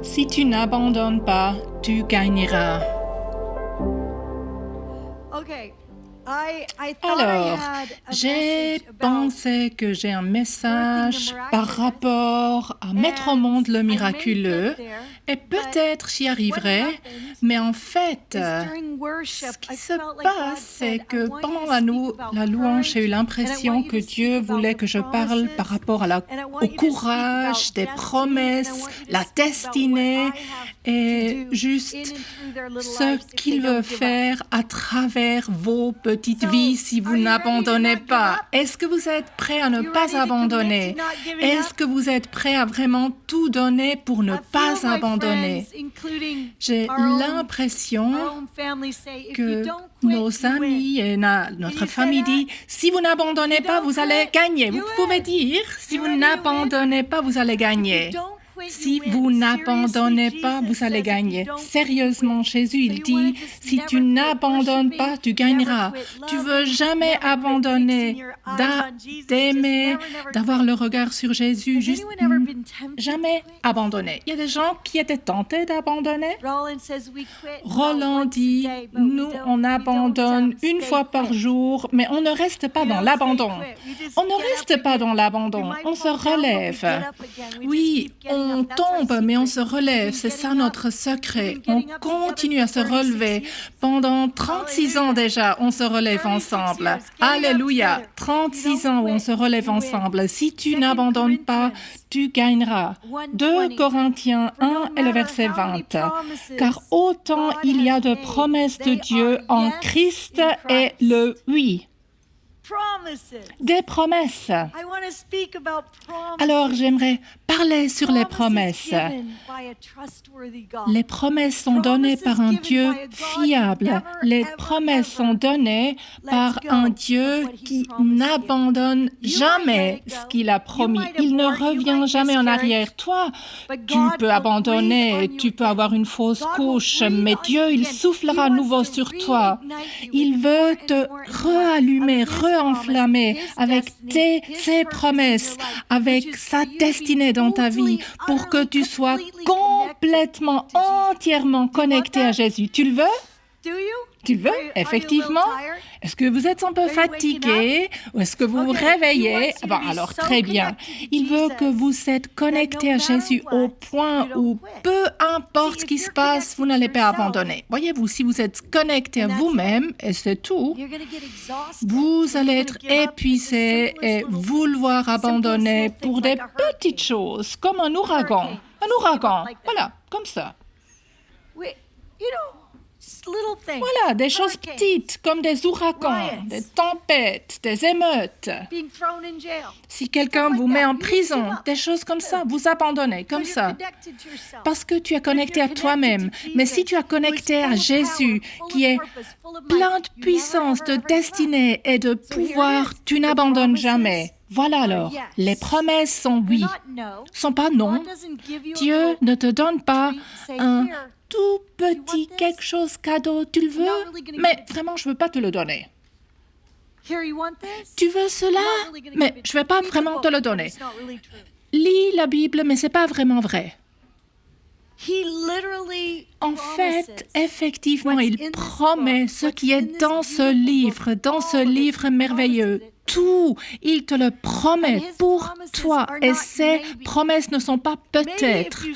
Si tu n'abandonnes pas, tu gagneras. Alors, j'ai pensé que j'ai un message par rapport à mettre au monde le miraculeux et peut-être j'y arriverai, mais en fait, ce qui se passe, c'est que pendant la louange, j'ai eu l'impression que Dieu voulait que je parle par rapport au courage, des promesses, la destinée et juste ce qu'il veut faire à travers vos petites vies si vous n'abandonnez pas. Est-ce que vous êtes prêts à ne pas abandonner? Est-ce que vous êtes prêts à vraiment tout donner pour ne pas abandonner? J'ai l'impression que nos amis et notre famille disent « Si vous n'abandonnez pas, vous allez gagner. » Vous pouvez dire « Si vous n'abandonnez pas, vous allez gagner. » Si vous n'abandonnez pas, vous allez gagner. Sérieusement, Jésus, il dit, si tu n'abandonnes pas, tu gagneras. Tu veux jamais abandonner, d'aimer, d'avoir le regard sur Jésus, juste jamais abandonner. Il y a des gens qui étaient tentés d'abandonner. Roland dit, nous, on abandonne une fois par jour, mais on ne reste pas dans l'abandon. On ne reste pas dans l'abandon, on se relève. Oui, on tombe, mais on se relève. C'est ça notre secret. On continue à se relever. Pendant 36 ans déjà, on se relève ensemble. Alléluia! 36 ans où on se relève ensemble. Si tu n'abandonnes pas, tu gagneras. 2 Corinthiens 1 et le verset 20. Car autant il y a de promesses de Dieu en Christ et le oui. Des promesses. Alors, j'aimerais parler sur les promesses. Les promesses sont données par un Dieu fiable. Les promesses sont données par un Dieu qui n'abandonne jamais ce qu'il a promis. Il ne revient jamais en arrière. Toi, tu peux abandonner, tu peux avoir une fausse couche, mais Dieu, il soufflera à nouveau sur toi. Il veut te réallumer, enflammé avec ses promesses, avec sa destinée dans ta vie, pour que tu sois complètement, entièrement connecté à Jésus. Tu le veux? Tu le veux, effectivement? Est-ce que vous êtes un peu fatigué ou est-ce que vous vous réveillez? Bon, alors très bien. Il veut que vous êtes connecté à Jésus au point où peu importe ce qui se passe, vous n'allez pas abandonner. Voyez-vous, si vous êtes connecté à vous-même, et c'est tout, vous allez être épuisé et vouloir abandonner pour des petites choses, comme un ouragan. Un ouragan, voilà, comme ça. Voilà, des choses petites, comme des ouragans, des tempêtes, des émeutes. Si quelqu'un vous met en prison, des choses comme ça, vous abandonnez, comme ça. Parce que tu es connecté à toi-même. Mais si tu es connecté à Jésus, qui est plein de puissance, de destinée et de pouvoir, tu n'abandonnes jamais. Voilà alors, les promesses sont oui, sont pas non. Dieu ne te donne pas un tout petit quelque chose cadeau, tu le veux, mais vraiment, je ne veux pas te le donner. Tu veux cela, mais je ne vais pas vraiment te le donner. Lis la Bible, mais ce n'est pas vraiment vrai. En fait, effectivement, il promet ce qui est dans ce livre merveilleux. Tout, il te le promet pour toi. Et ces promesses ne sont pas peut-être.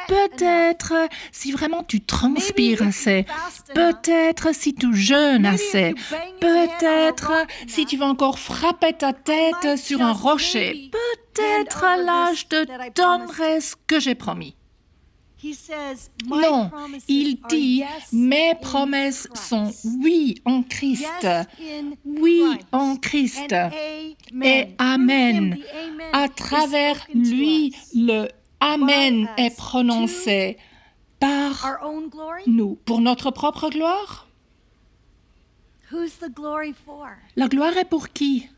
Peut-être si vraiment tu transpires assez. Peut-être si tu jeûnes assez. Peut-être si tu vas encore frapper ta tête sur un rocher. Peut-être là, je te donnerai ce que j'ai promis. Non, il dit, mes promesses sont oui en Christ, oui en Christ, et Amen. À travers lui, le Amen est prononcé par nous. Pour notre propre gloire? La gloire est pour qui?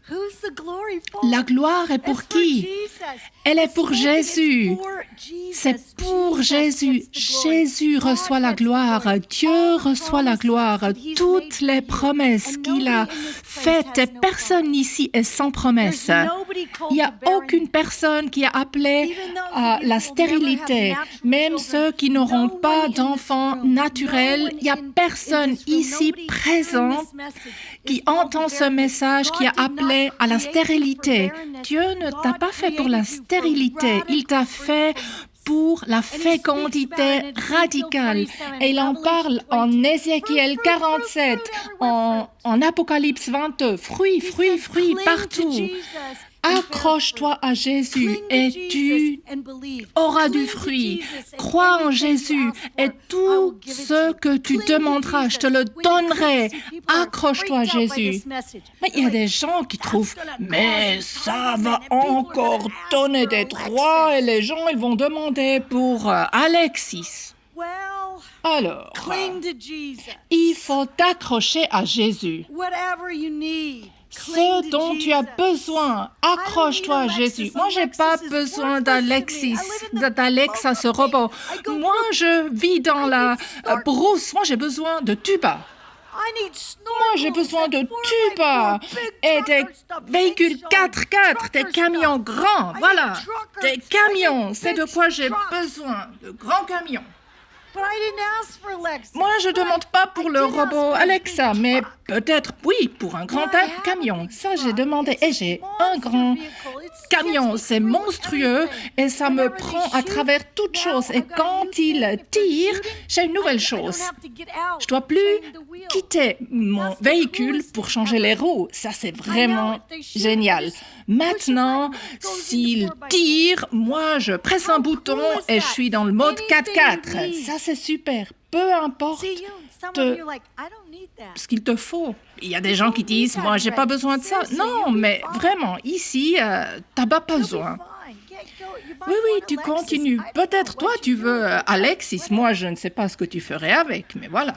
La gloire est pour qui? Elle est pour Jésus. C'est pour Jésus. Jésus reçoit la gloire. Dieu reçoit la gloire. Toutes les promesses qu'il a faites, et personne ici est sans promesse. Il n'y a aucune personne qui est appelée à la stérilité. Même ceux qui n'auront pas d'enfants naturels, il n'y a personne ici présent qui entend ce message qui est appelé à la stérilité. Dieu ne t'a pas fait pour la stérilité, il t'a fait pour la fécondité radicale. Et il en parle en Ézéchiel 47, en Apocalypse 22. Fruits, fruits, fruits partout. Accroche-toi à Jésus et tu auras du fruit. Crois en Jésus et tout ce que tu demanderas, je te le donnerai. Accroche-toi à Jésus. Mais il y a des gens qui trouvent, mais ça va encore donner des droits et les gens, ils vont demander pour Alexis. Alors, il faut t'accrocher à Jésus. Ce dont tu as besoin, accroche-toi à Jésus. Moi, je n'ai pas besoin d'Alexa, ce robot. Moi, je vis dans la brousse. Moi, j'ai besoin de tuba. Moi, j'ai besoin de tuba et des véhicules 4x4, des camions grands. Voilà, des camions. C'est de quoi j'ai besoin, de grands camions. Moi, je ne demande pas pour le robot Alexa, mais peut-être, oui, pour un grand camion. Ça, j'ai demandé. Et j'ai un grand camion. C'est monstrueux et ça me prend à travers toutes choses. Et quand il tire, j'ai une nouvelle chose. Je ne dois plus quitter mon véhicule pour changer les roues. Ça, c'est vraiment génial. Maintenant, s'il tire, moi, je presse un bouton et je suis dans le mode 4x4. Ça, c'est super. Peu importe ce qu'il te faut. Il y a des gens qui disent, moi, j'ai pas besoin de ça. Non, mais vraiment, ici, t'as pas besoin. Oui, tu continues. Peut-être toi, tu veux Alexis. Moi, je ne sais pas ce que tu ferais avec, mais voilà.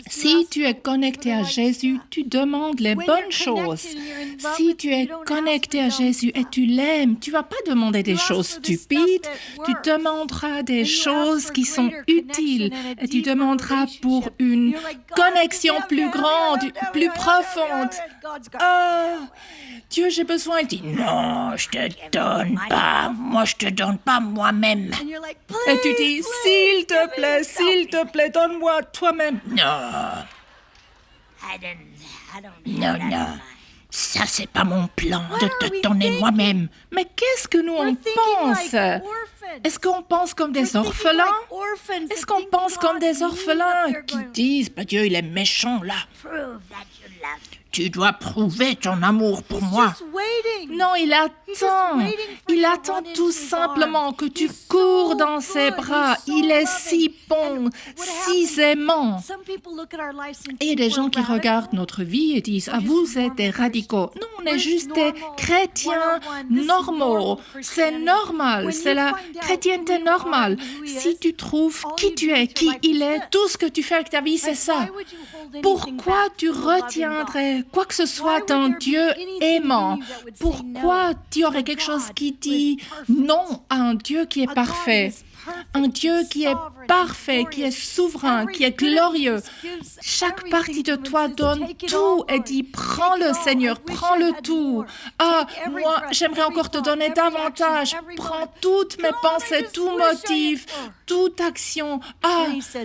Si tu es connecté à Jésus, tu demandes les bonnes choses. Si tu es connecté à Jésus et tu l'aimes, tu ne vas pas demander des choses stupides, tu demanderas des choses qui sont utiles et tu demanderas pour une connexion plus grande, plus profonde. Dieu, j'ai besoin. Il dit, non, je te donne pas. Moi, je te donne pas moi-même. Et tu dis, s'il te plaît, donne-moi toi-même. Non, ça, c'est pas mon plan de te donner moi-même. Mais qu'est-ce que nous, on pense? Est-ce qu'on pense comme des orphelins? Est-ce qu'on pense comme des orphelins qui disent, Dieu, il est méchant, là. Tu dois prouver ton amour pour moi. Non, il attend tout simplement que tu cours dans ses bras. Il est si bon, si aimant. Et il y a des gens qui regardent notre vie et disent, vous êtes des radicaux. Non, on est juste des chrétiens normaux. C'est normal, c'est la chrétienté normale. Si tu trouves qui tu es, qui il est, tout ce que tu fais avec ta vie, c'est ça. Pourquoi tu retiendrais quoi que ce soit d'un Dieu aimant? Pourquoi tu aurais quelque chose qui dit non à un Dieu qui est parfait? Un Dieu qui est parfait, qui est souverain, qui est glorieux. Chaque partie de toi donne tout et dit, prends-le Seigneur, prends-le tout. Moi, j'aimerais encore te donner davantage. Prends toutes mes pensées, tout motif, toute action.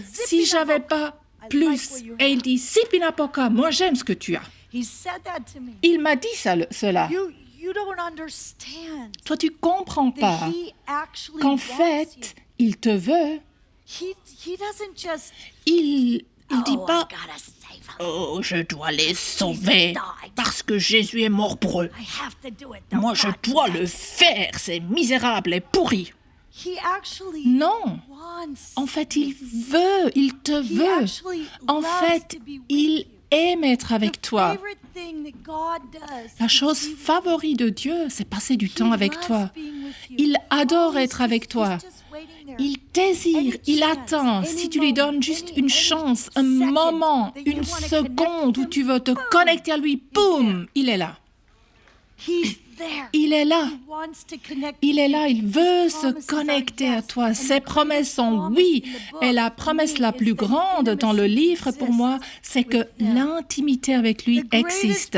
Si j'avais pas plus. Et il dit, Sipinapoka, moi j'aime ce que tu as. Il m'a dit cela. Toi, tu comprends pas qu'en fait, il te veut. Il dit pas, je dois les sauver parce que Jésus est mort pour eux. Moi, je dois le faire, c'est misérable et pourri. Non, en fait, il te veut. En fait, il aime être avec toi. La chose favorite de Dieu, c'est passer du temps avec toi. Il adore être avec toi. Il désire, il attend. Si tu lui donnes juste une chance, un moment, une seconde où tu veux te connecter à lui, boum, il est là. Il est là. Il est là, il veut se connecter à toi. Ses promesses sont oui. Et la promesse la plus grande dans le livre pour moi, c'est que l'intimité avec lui existe.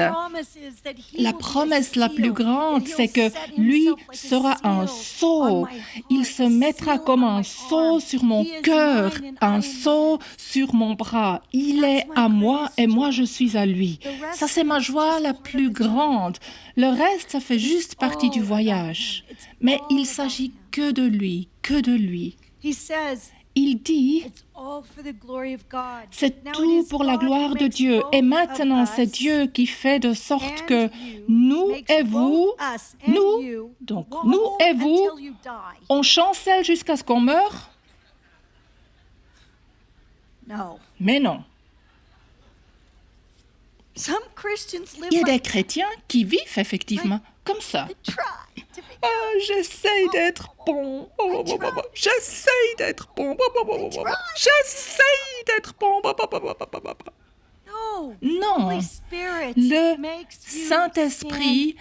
La promesse la plus grande, c'est que lui sera un sceau. Il se mettra comme un sceau sur mon cœur, un sceau sur mon bras. Il est à moi et moi je suis à lui. Ça, c'est ma joie la plus grande. Le reste, ça fait juste partie du voyage. Mais il s'agit que de lui, que de lui. Il dit, c'est tout pour la gloire de Dieu. Et maintenant, c'est Dieu qui fait de sorte que nous et vous, donc nous et vous, on chancelle jusqu'à ce qu'on meure? Mais non. Il y a des chrétiens qui vivent effectivement comme ça. J'essaye d'être bon. J'essaye d'être bon. J'essaye d'être bon. Non. Le Saint-Esprit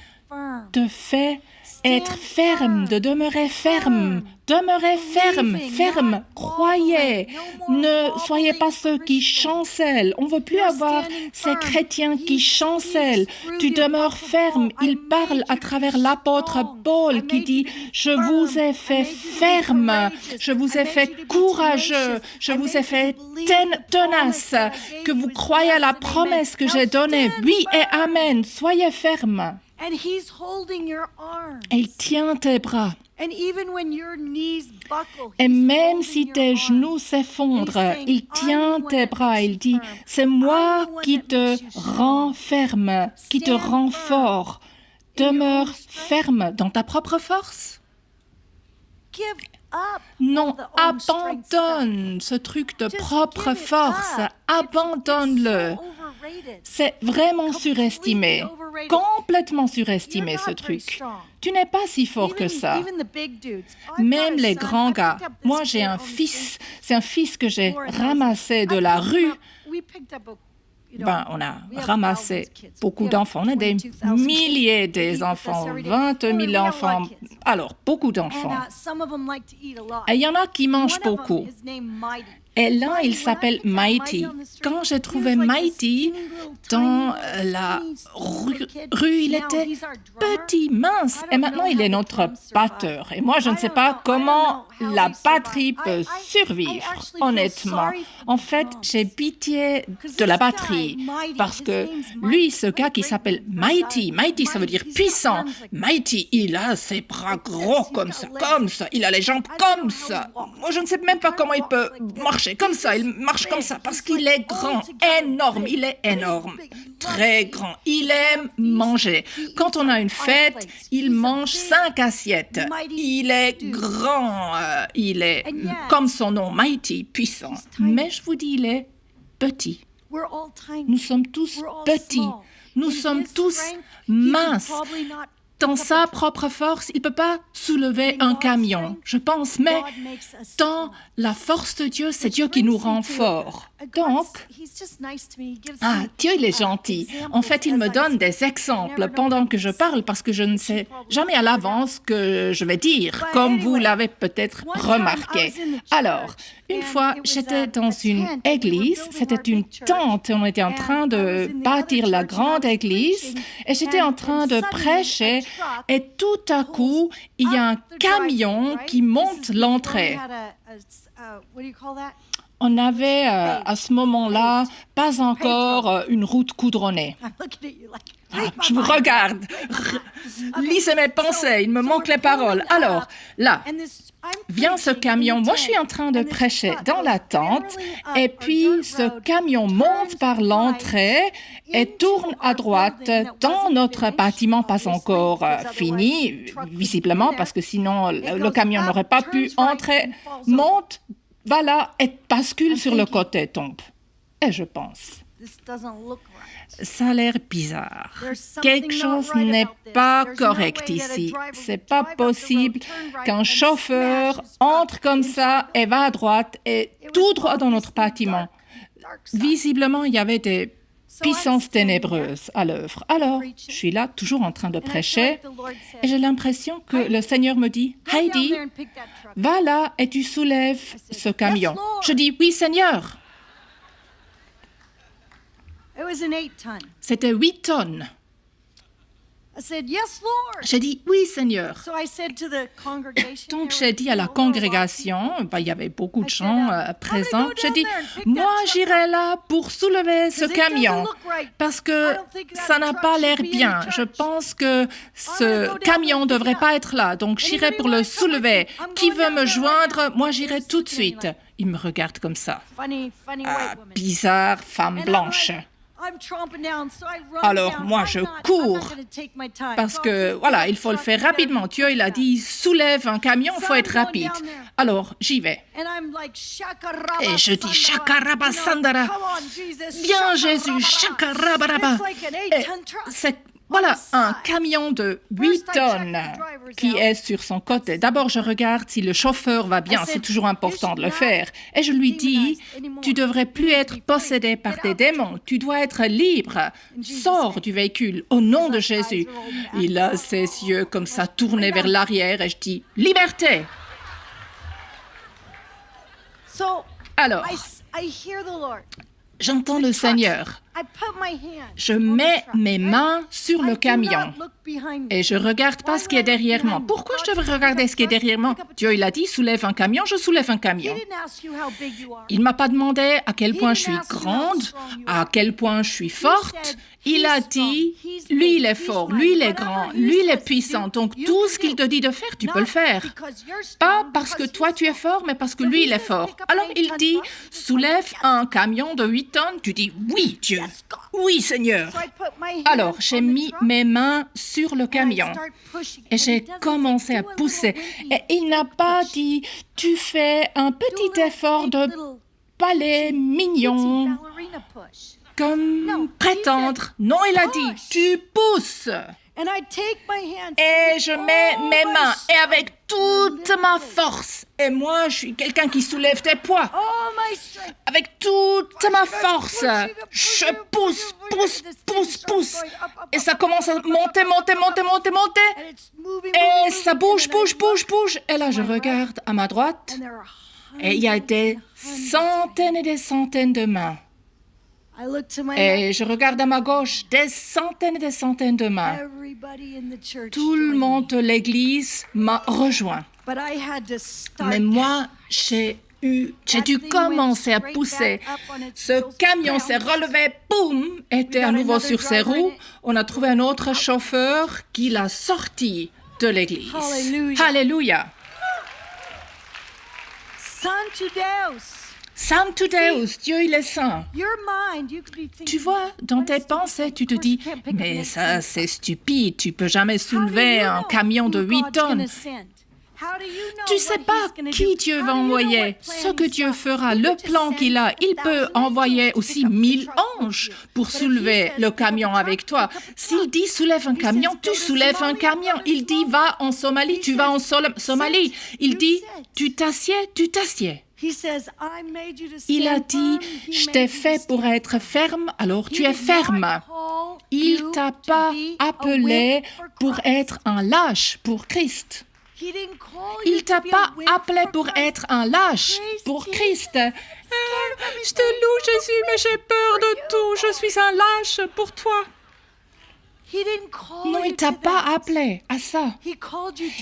te fait être ferme, de demeurer ferme. Demeurez ferme, ferme, croyez. Ne soyez pas ceux qui chancellent. On ne veut plus avoir ces chrétiens qui chancellent. Tu demeures ferme. Il parle à travers l'apôtre Paul qui dit « Je vous ai fait ferme, je vous ai fait courageux, je vous ai fait tenace, que vous croyez à la promesse que j'ai donnée. Oui et amen, soyez ferme. » Et il tient tes bras. Et même si tes genoux s'effondrent, il tient tes bras. Il dit, c'est moi qui te rends ferme, qui te rend fort. Demeure ferme dans ta propre force. Non, abandonne ce truc de propre force. Abandonne-le. C'est vraiment surestimé, complètement surestimé ce truc. Tu n'es pas si fort que ça. Même les grands gars. Moi, j'ai un fils. C'est un fils que j'ai ramassé de la rue. On a ramassé beaucoup d'enfants. On a des milliers d'enfants, 20 000 enfants. Alors, beaucoup d'enfants. Et il y en a qui mangent beaucoup. Et là, il s'appelle Mighty. Quand j'ai trouvé Mighty dans la rue, il était petit, mince. Et maintenant, il est notre batteur. Et moi, je ne sais pas comment la batterie peut survivre, honnêtement. En fait, j'ai pitié de la batterie. Parce que lui, ce gars qui s'appelle Mighty, Mighty, ça veut dire puissant. Mighty, il a ses bras gros comme ça. Il a les jambes comme ça. Moi, je ne sais même pas comment il peut marcher comme ça, il marche comme ça, parce qu'il est grand, énorme, il est énorme, très grand. Il aime manger. Quand on a une fête, il mange 5 assiettes. Il est grand, il est, comme son nom, mighty, puissant. Mais je vous dis, il est petit. Nous sommes tous petits. Nous sommes tous minces. Dans sa propre force, il ne peut pas soulever un camion, je pense, mais dans la force de Dieu, c'est Dieu qui nous rend forts. Donc, Dieu, il est gentil. En fait, il me donne des exemples pendant que je parle parce que je ne sais jamais à l'avance ce que je vais dire, comme vous l'avez peut-être remarqué. Alors, une fois, j'étais dans une église, c'était une tente, et on était en train de bâtir la grande église, et j'étais en train de prêcher, et tout à coup, il y a un camion qui monte l'entrée. On avait à ce moment-là pas encore une route goudronnée. Je vous regarde. Lisez mes pensées, il me manque les paroles. Alors, là, vient ce camion. Moi, je suis en train de prêcher dans la tente et puis ce camion monte par l'entrée et tourne à droite dans notre bâtiment, pas encore fini, visiblement, parce que sinon le camion n'aurait pas pu entrer. Monte, va là et bascule sur le côté, tombe. Et je pense, ça a l'air bizarre. Quelque chose n'est pas correct ici. C'est pas possible qu'un chauffeur entre comme ça et va à droite et tout droit dans notre bâtiment. Visiblement, il y avait des puissance ténébreuse à l'œuvre. Alors, je suis là, toujours en train de prêcher, et j'ai l'impression que le Seigneur me dit, « Heidi, va là et tu soulèves ce camion. » Je dis, « Oui, Seigneur. » C'était 8 tonnes. J'ai dit, oui, Seigneur. Donc, j'ai dit à la congrégation, il y avait beaucoup de gens présents, j'ai dit, moi, j'irai là pour soulever ce camion, parce que ça n'a pas l'air bien. Je pense que ce camion ne devrait pas être là, donc j'irai pour le soulever. Qui veut me joindre? Moi, j'irai tout de suite. Il me regarde comme ça. Bizarre femme blanche. Alors, moi, je cours parce que, voilà, il faut le faire rapidement. Dieu, il a dit, soulève un camion, il faut être rapide. Alors, j'y vais. Et je dis, Shakarabasandara. Viens, Jésus, Shakarabaraba. Et c'est, voilà, un camion de 8 tonnes qui est sur son côté. D'abord, je regarde si le chauffeur va bien. C'est toujours important de le faire. Et je lui dis, tu devrais plus être possédé par des démons. Tu dois être libre. Sors du véhicule au nom de Jésus. Il a ses yeux comme ça tournés vers l'arrière et je dis, liberté. Alors, j'entends le Seigneur. Je mets mes mains sur le camion et je ne regarde pas ce qui est derrière moi. Pourquoi je devrais regarder ce qui est derrière moi? Dieu, il a dit, soulève un camion, je soulève un camion. Il ne m'a pas demandé à quel point je suis grande, à quel point je suis forte. Il a dit, lui, il est fort, lui, il est grand, lui, il est puissant. Donc, tout ce qu'il te dit de faire, tu peux le faire. Pas parce que toi, tu es fort, mais parce que lui, il est fort. Alors, il dit, soulève un camion de 8 tonnes. Tu dis, oui, Dieu. Oui, Seigneur. Alors, j'ai mis mes mains sur le camion et j'ai commencé à pousser. Et il n'a pas dit, tu fais un petit effort de ballet mignon, comme prétendre. Non, il a dit, tu pousses. Et je mets mes mains et avec toute ma force. Et moi, je suis quelqu'un qui soulève des poids. Avec toute ma force, je pousse, pousse, pousse, pousse. Et ça commence à monter, monter, monter, monter, monter. Et ça bouge, bouge, bouge, bouge. Et là, je regarde à ma droite. Et il y a des centaines et des centaines de mains. Et je regarde à ma gauche, des centaines et des centaines de mains. Tout le monde de l'église m'a rejoint. Mais moi, j'ai dû commencer à pousser. Ce camion s'est relevé, boum, était à nouveau sur ses roues. On a trouvé un autre chauffeur qui l'a sorti de l'église. Alléluia. Sanctus Deus, Dieu il est saint. Tu vois, dans tes pensées, tu te dis, mais ça c'est stupide, tu peux jamais soulever un camion de 8 tonnes. Tu ne sais pas qui Dieu va envoyer, ce que Dieu fera, le plan qu'il a. Il peut envoyer aussi 1000 anges pour soulever le camion avec toi. S'il dit soulève un camion, tu soulèves un camion. Il dit va en Somalie, tu vas en Somalie. Il dit tu t'assieds, tu t'assieds. Il a dit, je t'ai fait pour être ferme, alors tu es ferme. Il ne t'a pas appelé pour être un lâche pour Christ. Il ne t'a pas appelé pour être un lâche pour Christ. Je te loue, Jésus, mais j'ai peur de tout. Je suis un lâche pour toi. Non, il ne t'a pas appelé à ça.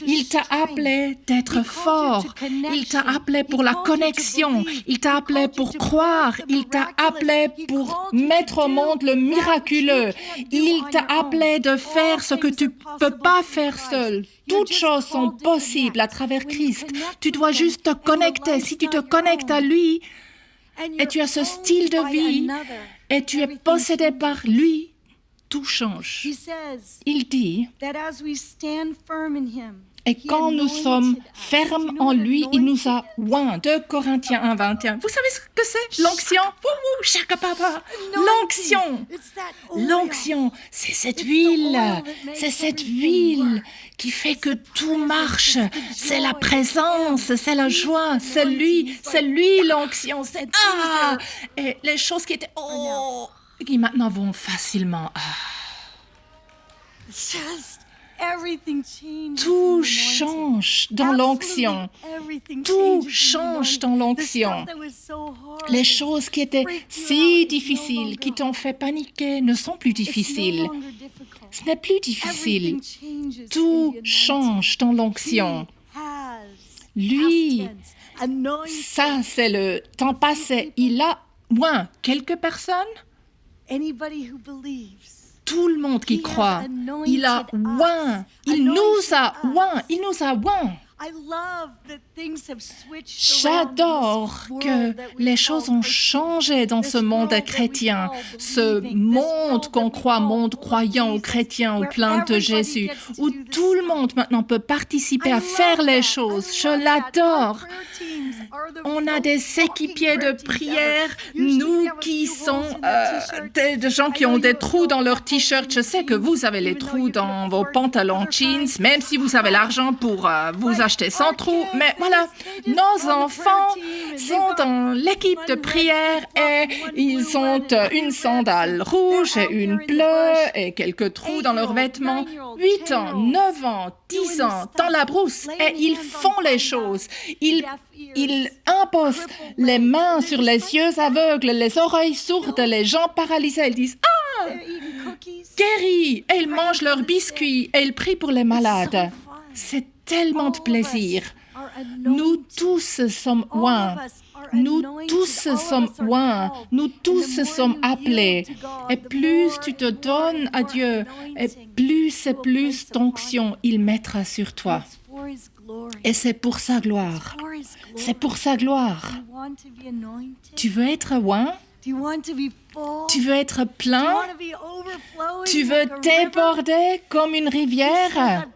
Il t'a appelé d'être fort. Il t'a appelé pour la connexion. Il t'a appelé pour croire. Il t'a appelé pour mettre au monde le miraculeux. Il t'a appelé de faire ce que tu ne peux pas faire seul. Toutes choses sont possibles à travers Christ. Tu dois juste te connecter. Si tu te connectes à lui et tu as ce style de vie et tu es possédé par lui, tout change. Il dit, et quand nous sommes fermes en lui, il nous a oint. 2 Corinthiens 1, 21. Vous savez ce que c'est? L'onction. L'onction. L'onction, c'est cette huile. C'est cette huile qui fait que tout marche. C'est la présence, c'est la joie, c'est lui l'onction. Et les choses qui étaient qui maintenant vont facilement. Tout change dans l'onction. Tout change dans l'onction. Les choses qui étaient si difficiles, qui t'ont fait paniquer, ne sont plus difficiles. Ce n'est plus difficile. Tout change dans l'onction. Lui, ça c'est le temps passé. Il a oint quelques personnes. Tout le monde qui croit, il a oint, il nous a oint. J'adore que les choses ont changé dans ce monde chrétien, ce monde qu'on croit, monde croyant ou chrétien ou plein de Jésus, où tout le monde maintenant peut participer à faire les choses. Je l'adore. On a des équipiers de prière, nous qui sont des gens qui ont des trous dans leurs t-shirts. Je sais que vous avez les trous dans vos pantalons jeans, même si vous avez l'argent pour vous acheter sans trous. Mais voilà, nos enfants sont dans l'équipe de prière et ils ont une sandale rouge et une bleue et quelques trous dans leurs vêtements. 8 ans, 9 ans, 10 ans, dans la brousse, et ils font les choses. Ils imposent les mains sur les yeux aveugles, les oreilles sourdes, les jambes paralysées. Ils disent « Ah, guéris !» Et ils mangent leurs biscuits et ils prient pour les malades. C'est tellement de plaisir. Nous tous sommes oints. Nous tous sommes oints. Nous tous sommes appelés. Et plus tu te donnes à Dieu, et plus d'onction il mettra sur toi. Et c'est pour sa gloire. C'est pour sa gloire. Tu veux être oint? Tu veux être plein? Tu veux déborder comme une rivière?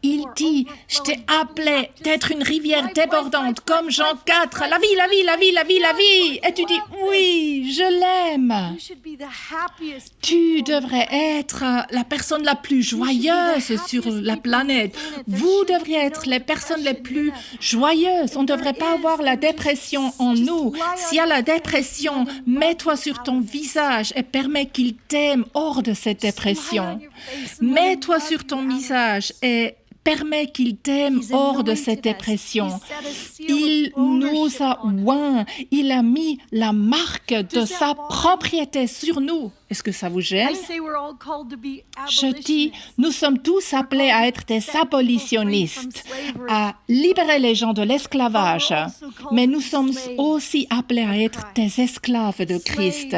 Il dit, je t'ai appelé d'être une rivière débordante comme Jean 4. La vie, la vie, la vie, la vie, la vie. Et tu dis, oui, je l'aime. Tu devrais être la personne la plus joyeuse sur la planète. Vous devriez être les personnes les plus joyeuses. On ne devrait pas avoir la dépression en nous. S'il y a la dépression, mets-toi sur ton visage et permets qu'il t'aime hors de cette dépression. Mets-toi sur ton visage et permets qu'il t'aime hors de cette dépression. Il nous a oints. Il a mis la marque de sa propriété sur nous. Est-ce que ça vous gêne? Je dis, nous sommes tous appelés à être des abolitionnistes, à libérer les gens de l'esclavage, mais nous sommes aussi appelés à être des esclaves de Christ,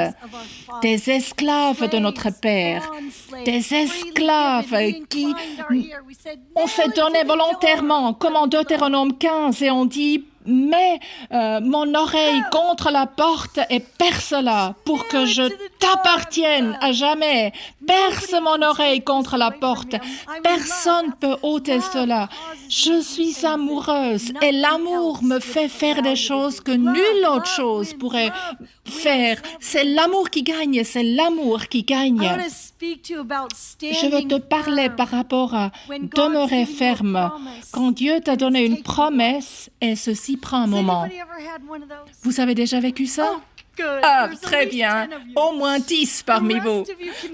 des esclaves de notre Père, des esclaves qui on s'est donné volontairement, comme en Deutéronome 15, et on dit, mets mon oreille contre la porte et perce-la pour que je t'appartienne à jamais. Perce mon oreille contre la porte. Personne ne peut ôter cela. Je suis amoureuse et l'amour me fait faire des choses que nulle autre chose pourrait faire. C'est l'amour qui gagne, c'est l'amour qui gagne. Je veux te parler par rapport à demeurer ferme. Quand Dieu t'a donné une promesse, et ceci prend un moment. Vous avez déjà vécu ça? Ah, très bien. Au moins 10 parmi vous.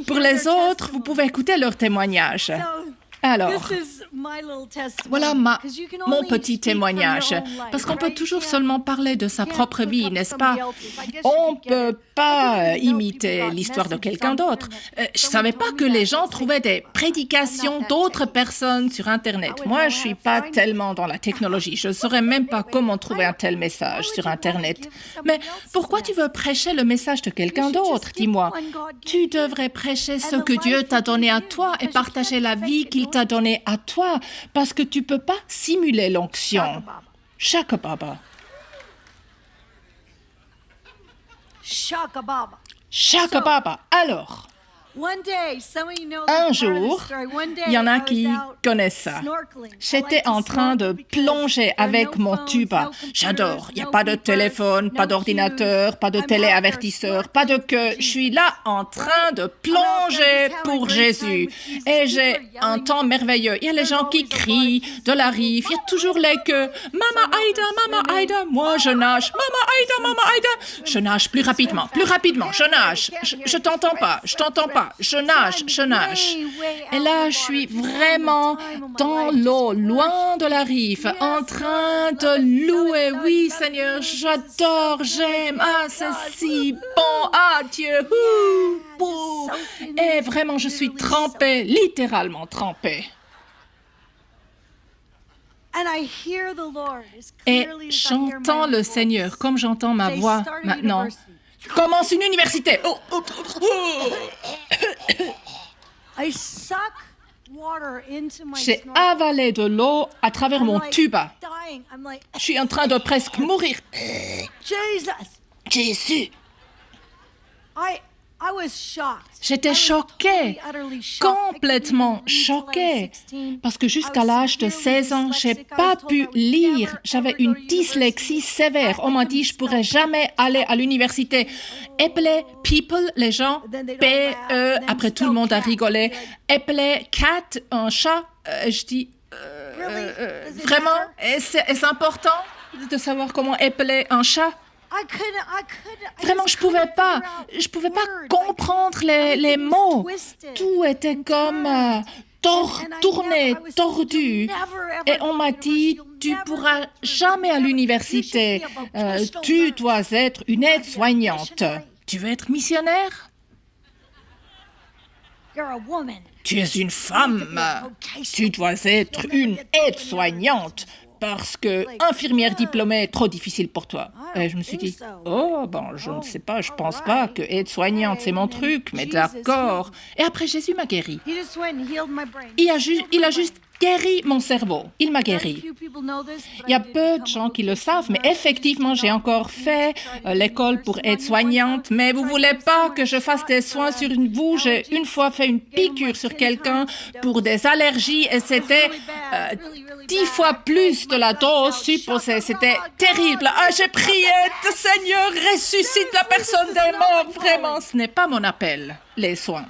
Pour les autres, vous pouvez écouter leur témoignage. Alors, voilà mon petit témoignage, parce qu'on peut toujours seulement parler de sa propre vie, n'est-ce pas? On ne peut pas imiter l'histoire de quelqu'un d'autre. Je ne savais pas que les gens trouvaient des prédications d'autres personnes sur Internet. Moi, je ne suis pas tellement dans la technologie. Je ne saurais même pas comment trouver un tel message sur Internet. Mais pourquoi tu veux prêcher le message de quelqu'un d'autre, dis-moi? Tu devrais prêcher ce que Dieu t'a donné à toi et partager la vie qu'il t'a donnée à toi, parce que tu ne peux pas simuler l'onction. Shaka Baba. Shaka Baba. Alors, Un jour, il y en a qui connaissent ça. J'étais en train de plonger avec mon tuba. J'adore. Il n'y a pas de téléphone, pas d'ordinateur, pas de téléavertisseur, pas de queue. Je suis là en train de plonger pour Jésus. Et j'ai un temps merveilleux. Il y a les gens qui crient de la rive. Il y a toujours les queues. Mama Aïda, moi je nage. Mama Aïda. Je nage plus rapidement, je nage. Je t'entends pas, je nage. Et là, je suis vraiment dans l'eau, loin de la rive, en train de louer. Oui, Seigneur, j'adore, j'aime. Ah, c'est si bon. Ah, Dieu. Et vraiment, je suis trempée, littéralement trempée. Et j'entends le Seigneur, comme j'entends ma voix maintenant. Commence une université. J'ai avalé de l'eau à travers mon tuba. Je suis en train de presque mourir. Jésus. J'étais choquée, complètement choquée, parce que jusqu'à l'âge de 16 ans, je n'ai pas pu lire. J'avais une dyslexie sévère. On m'a dit que je ne pourrais jamais aller à l'université. Appeler people, les gens, P-E, après tout le monde a rigolé. Appeler cat, un chat, je dis, vraiment, est-ce important de savoir comment appeler un chat? Vraiment, je pouvais pas comprendre les mots. Tout était comme tourné, tordu. Et on m'a dit, tu pourras jamais à l'université. Tu dois être une aide-soignante. Tu veux être missionnaire? Tu es une femme. Tu dois être une aide-soignante. Parce que infirmière diplômée est trop difficile pour toi. Et je me suis dit, je ne sais pas, je pense pas que aide-soignante, c'est mon truc, mais d'accord. Et après, Jésus m'a guéri. Il a juste guéri mon cerveau. Il m'a guéri. Il y a peu de gens qui le savent, mais effectivement, j'ai encore fait l'école pour aide-soignante, mais vous voulez pas que je fasse des soins sur vous. J'ai une fois fait une piqûre sur quelqu'un pour des allergies et c'était 10 fois plus de la dose supposée. C'était terrible. Ah, j'ai prié, Seigneur, ressuscite la personne des morts. Vraiment, ce n'est pas mon appel, les soins.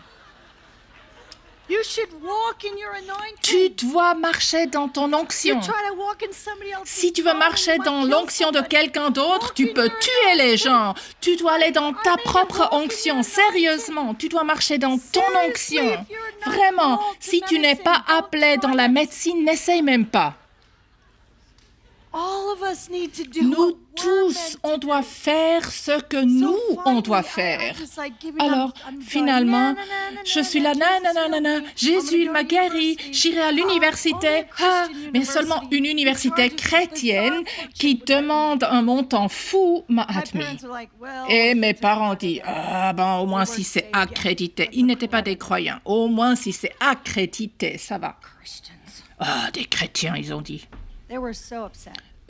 Tu dois marcher dans ton onction. Si tu veux marcher dans l'onction de quelqu'un d'autre, tu peux tuer les gens. Tu dois aller dans ta propre onction. Sérieusement, tu dois marcher dans ton onction. Vraiment, si tu n'es pas appelé dans la médecine, n'essaye même pas. Nous tous, on doit faire ce que nous, on doit faire. Alors, finalement, je suis là, Jésus, il m'a guéri, j'irai à l'université. Mais seulement une université chrétienne qui demande un montant fou m'a admis. Et mes parents disent, au moins si c'est accrédité. Ils n'étaient pas des croyants. Au moins si c'est accrédité, ça va. Des chrétiens, ils ont dit.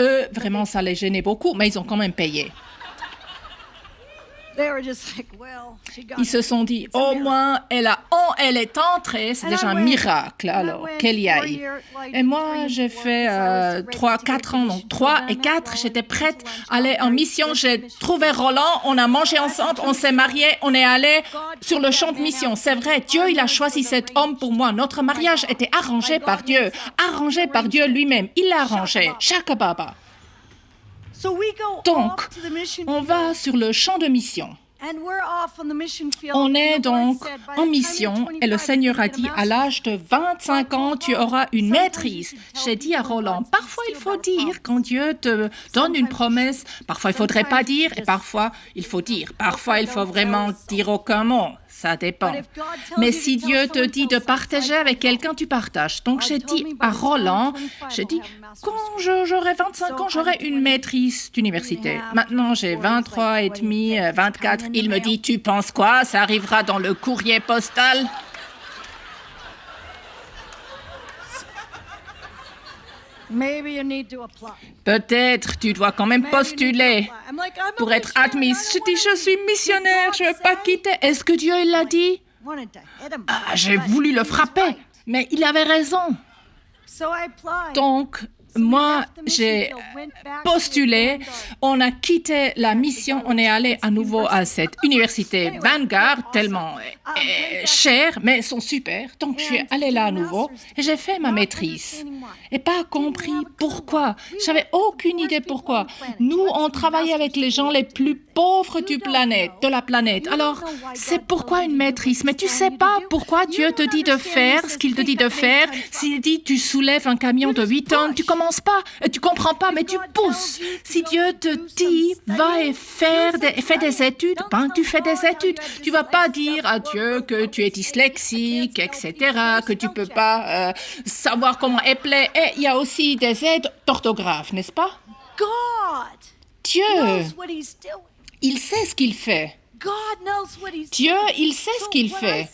Eux, vraiment, ça les gênait beaucoup, mais ils ont quand même payé. Ils se sont dit, au moins, elle est entrée, c'est déjà un miracle, alors qu'elle y aille. Et moi, j'ai fait 3-4 ans, donc 3 et 4, j'étais prête à aller en mission. J'ai trouvé Roland, on a mangé ensemble, on s'est mariés, on est allé sur le champ de mission. C'est vrai, Dieu, il a choisi cet homme pour moi. Notre mariage était arrangé par Dieu lui-même. Il l'a arrangé, Shakababa. Donc, on va sur le champ de mission. On est donc en mission et le Seigneur a dit, à l'âge de 25 ans, tu auras une maîtrise. J'ai dit à Roland, parfois il faut dire, quand Dieu te donne une promesse, parfois il ne faudrait pas dire et parfois il faut dire. Parfois il faut vraiment dire aucun mot. Ça dépend. Mais si Dieu te dit de partager avec quelqu'un, tu partages. Donc j'ai dit à Roland, quand j'aurai 25 ans, j'aurai une maîtrise d'université. Maintenant, j'ai 23 et demi, 24. Il me dit, tu penses quoi? Ça arrivera dans le courrier postal? Peut-être, tu dois quand même postuler pour être admise. Je dis, je suis missionnaire, je ne veux pas quitter. Est-ce que Dieu, il l'a dit? J'ai voulu le frapper, mais il avait raison. Donc, moi, j'ai postulé, on a quitté la mission, on est allé à nouveau à cette université Vanguard, tellement chère, mais elles sont super. Donc, je suis allée là à nouveau et j'ai fait ma maîtrise. Et pas compris pourquoi. J'avais aucune idée pourquoi. Nous, on travaillait avec les gens les plus pauvres de la planète. Alors, c'est pourquoi une maîtrise. Mais tu sais pas pourquoi Dieu te dit de faire ce qu'il te dit de faire. S'il dit tu soulèves un camion de 8 tonnes, tu commences pas, tu comprends pas, mais tu pousses. Si Dieu te dit va et fais des études, ben tu fais des études. Tu vas pas dire à Dieu que tu es dyslexique, etc., que tu peux pas savoir comment épeler. Et il y a aussi des aides d'orthographe, n'est-ce pas? Dieu, il sait ce qu'il fait. Dieu, il sait ce qu'il fait.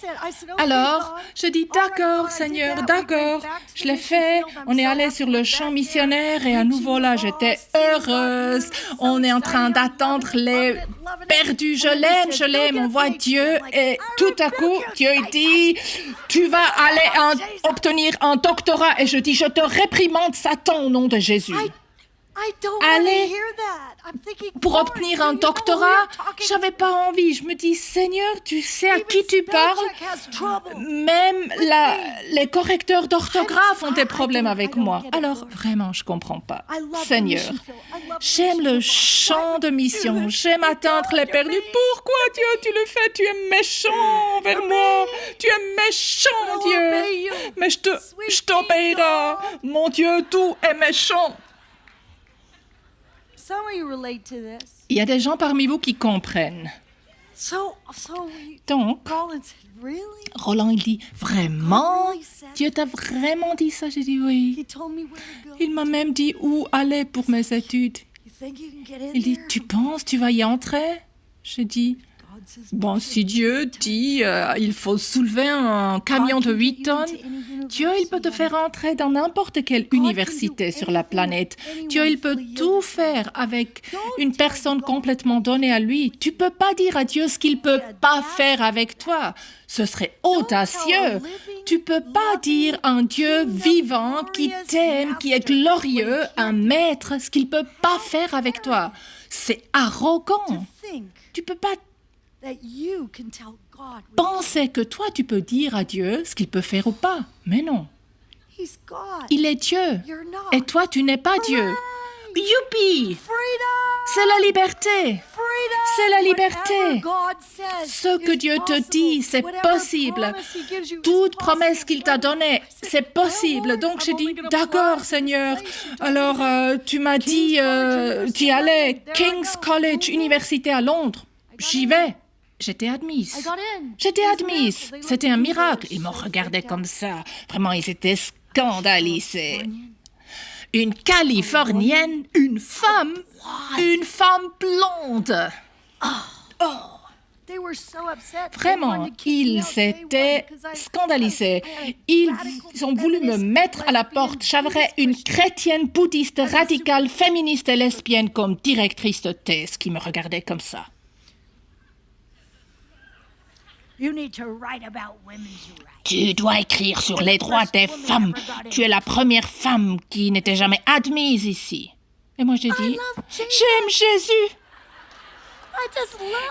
Alors, je dis d'accord, Seigneur, d'accord. Je l'ai fait. On est allé sur le champ missionnaire et à nouveau là, j'étais heureuse. On est en train d'attendre les perdus. Je l'aime. On voit Dieu et tout à coup, Dieu dit, tu vas aller obtenir un doctorat. Et je dis, je te réprimande, Satan, au nom de Jésus. Aller pour obtenir un doctorat, j'avais pas envie. Je me dis, Seigneur, tu sais à qui tu parles. Même les correcteurs d'orthographe ont des problèmes avec moi. Alors, vraiment, je comprends pas. Seigneur, j'aime le chant de mission. J'aime atteindre les perdus. Pourquoi, Dieu, tu le fais? Tu es méchant envers moi. Tu es méchant, Dieu. Mais je t'obéirai. Mon Dieu, tout est méchant. Il y a des gens parmi vous qui comprennent. Donc, Roland, il dit, vraiment? Dieu t'a vraiment dit ça? J'ai dit oui. Il m'a même dit où aller pour mes études. Il dit, tu penses, tu vas y entrer? J'ai dit, bon, si Dieu dit, il faut soulever un camion de 8 tonnes, Dieu, il peut te faire entrer dans n'importe quelle université sur la planète. Dieu, il peut tout faire avec une personne complètement donnée à lui. Tu peux pas dire à Dieu ce qu'il peut pas faire avec toi. Ce serait audacieux. Tu peux pas dire à un Dieu vivant qui t'aime, qui est glorieux, un maître, ce qu'il peut pas faire avec toi. C'est arrogant. Tu peux pas penser que toi, tu peux dire à Dieu ce qu'il peut faire ou pas. Mais non. Il est Dieu. Et toi, tu n'es pas Dieu. Youpi! C'est la liberté. C'est la liberté. Ce que Dieu te dit, c'est possible. Toute promesse qu'il t'a donnée, c'est possible. Donc j'ai dit, d'accord, Seigneur. Alors, tu m'as dit d'y aller. King's College, université à Londres. J'y vais. J'étais admise. C'était un miracle. Ils me regardaient comme ça. Vraiment, ils étaient scandalisés. Une Californienne, une femme blonde. Vraiment, ils étaient scandalisés. Ils ont voulu me mettre à la porte. J'avais une chrétienne bouddhiste radicale, féministe et lesbienne comme directrice de thèse qui me regardait comme ça. Tu dois écrire sur les droits des femmes. Tu es la première femme qui n'était jamais admise ici. Et moi, j'ai dit, j'aime Jésus.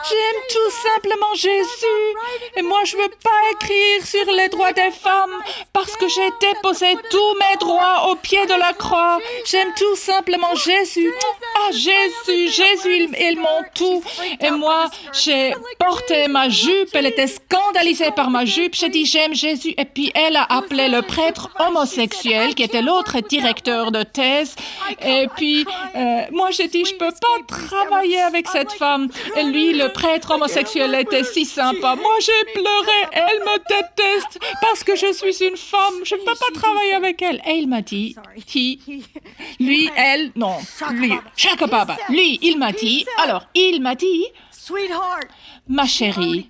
J'aime tout simplement Jésus. Et moi, je ne veux pas écrire sur les droits des femmes parce que j'ai déposé tous mes droits au pied de la croix. J'aime tout simplement Jésus. Ah, Jésus, ils m'ont tout. Et moi, j'ai porté ma jupe. Elle était scandalisée par ma jupe. J'ai dit, j'aime Jésus. Et puis, elle a appelé le prêtre homosexuel qui était l'autre directeur de thèse. Et puis, moi, j'ai dit, je ne peux pas travailler avec cette femme. Et lui, le prêtre homosexuel, était si sympa. Moi, j'ai pleuré. Elle me déteste parce que je suis une femme. Je ne peux pas travailler avec elle. Et il m'a dit, lui, il m'a dit, ma chérie,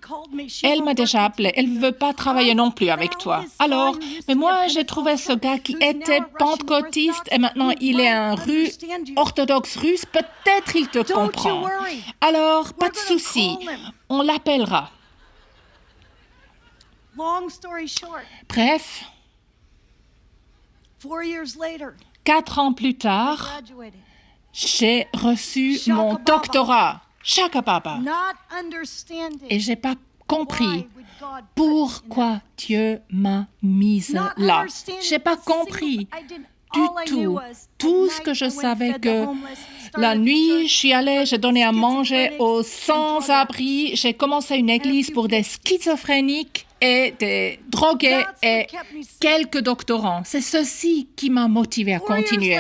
elle m'a déjà appelée. Elle ne veut pas travailler non plus avec toi. Alors, mais moi, j'ai trouvé ce gars qui était pentecôtiste et maintenant il est un orthodoxe russe. Peut-être il te comprend. Alors, pas de souci. On l'appellera. Bref, 4 ans plus tard, j'ai reçu mon doctorat. Shaka Baba. Et je n'ai pas compris pourquoi Dieu m'a mise là. Je n'ai pas compris du tout. Tout ce que je savais que la nuit, je suis allée, j'ai donné à manger aux sans-abri. J'ai commencé une église pour des schizophréniques et des drogués et quelques doctorants. C'est ceci qui m'a motivée à continuer.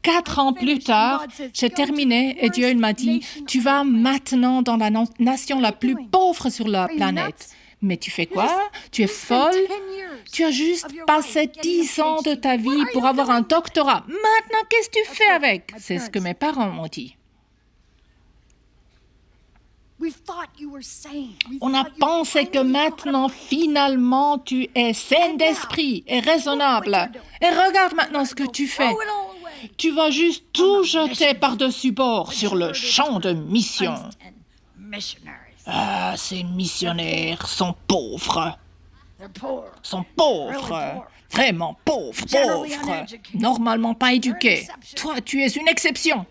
4 ans plus tard, j'ai terminé et Dieu il m'a dit, tu vas maintenant dans la nation la plus pauvre sur la planète. Mais tu fais quoi? Tu es folle? Tu as juste passé 10 ans de ta vie pour avoir un doctorat. Maintenant, qu'est-ce que tu fais avec? C'est ce que mes parents m'ont dit. On a pensé que maintenant, finalement, tu es saine d'esprit et raisonnable. Et regarde maintenant ce que tu fais. Tu vas juste tout jeter par-dessus bord sur le champ de mission. Ah, ces missionnaires sont pauvres. Sont pauvres. Vraiment pauvres. Normalement pas éduqués. Toi, tu es une exception.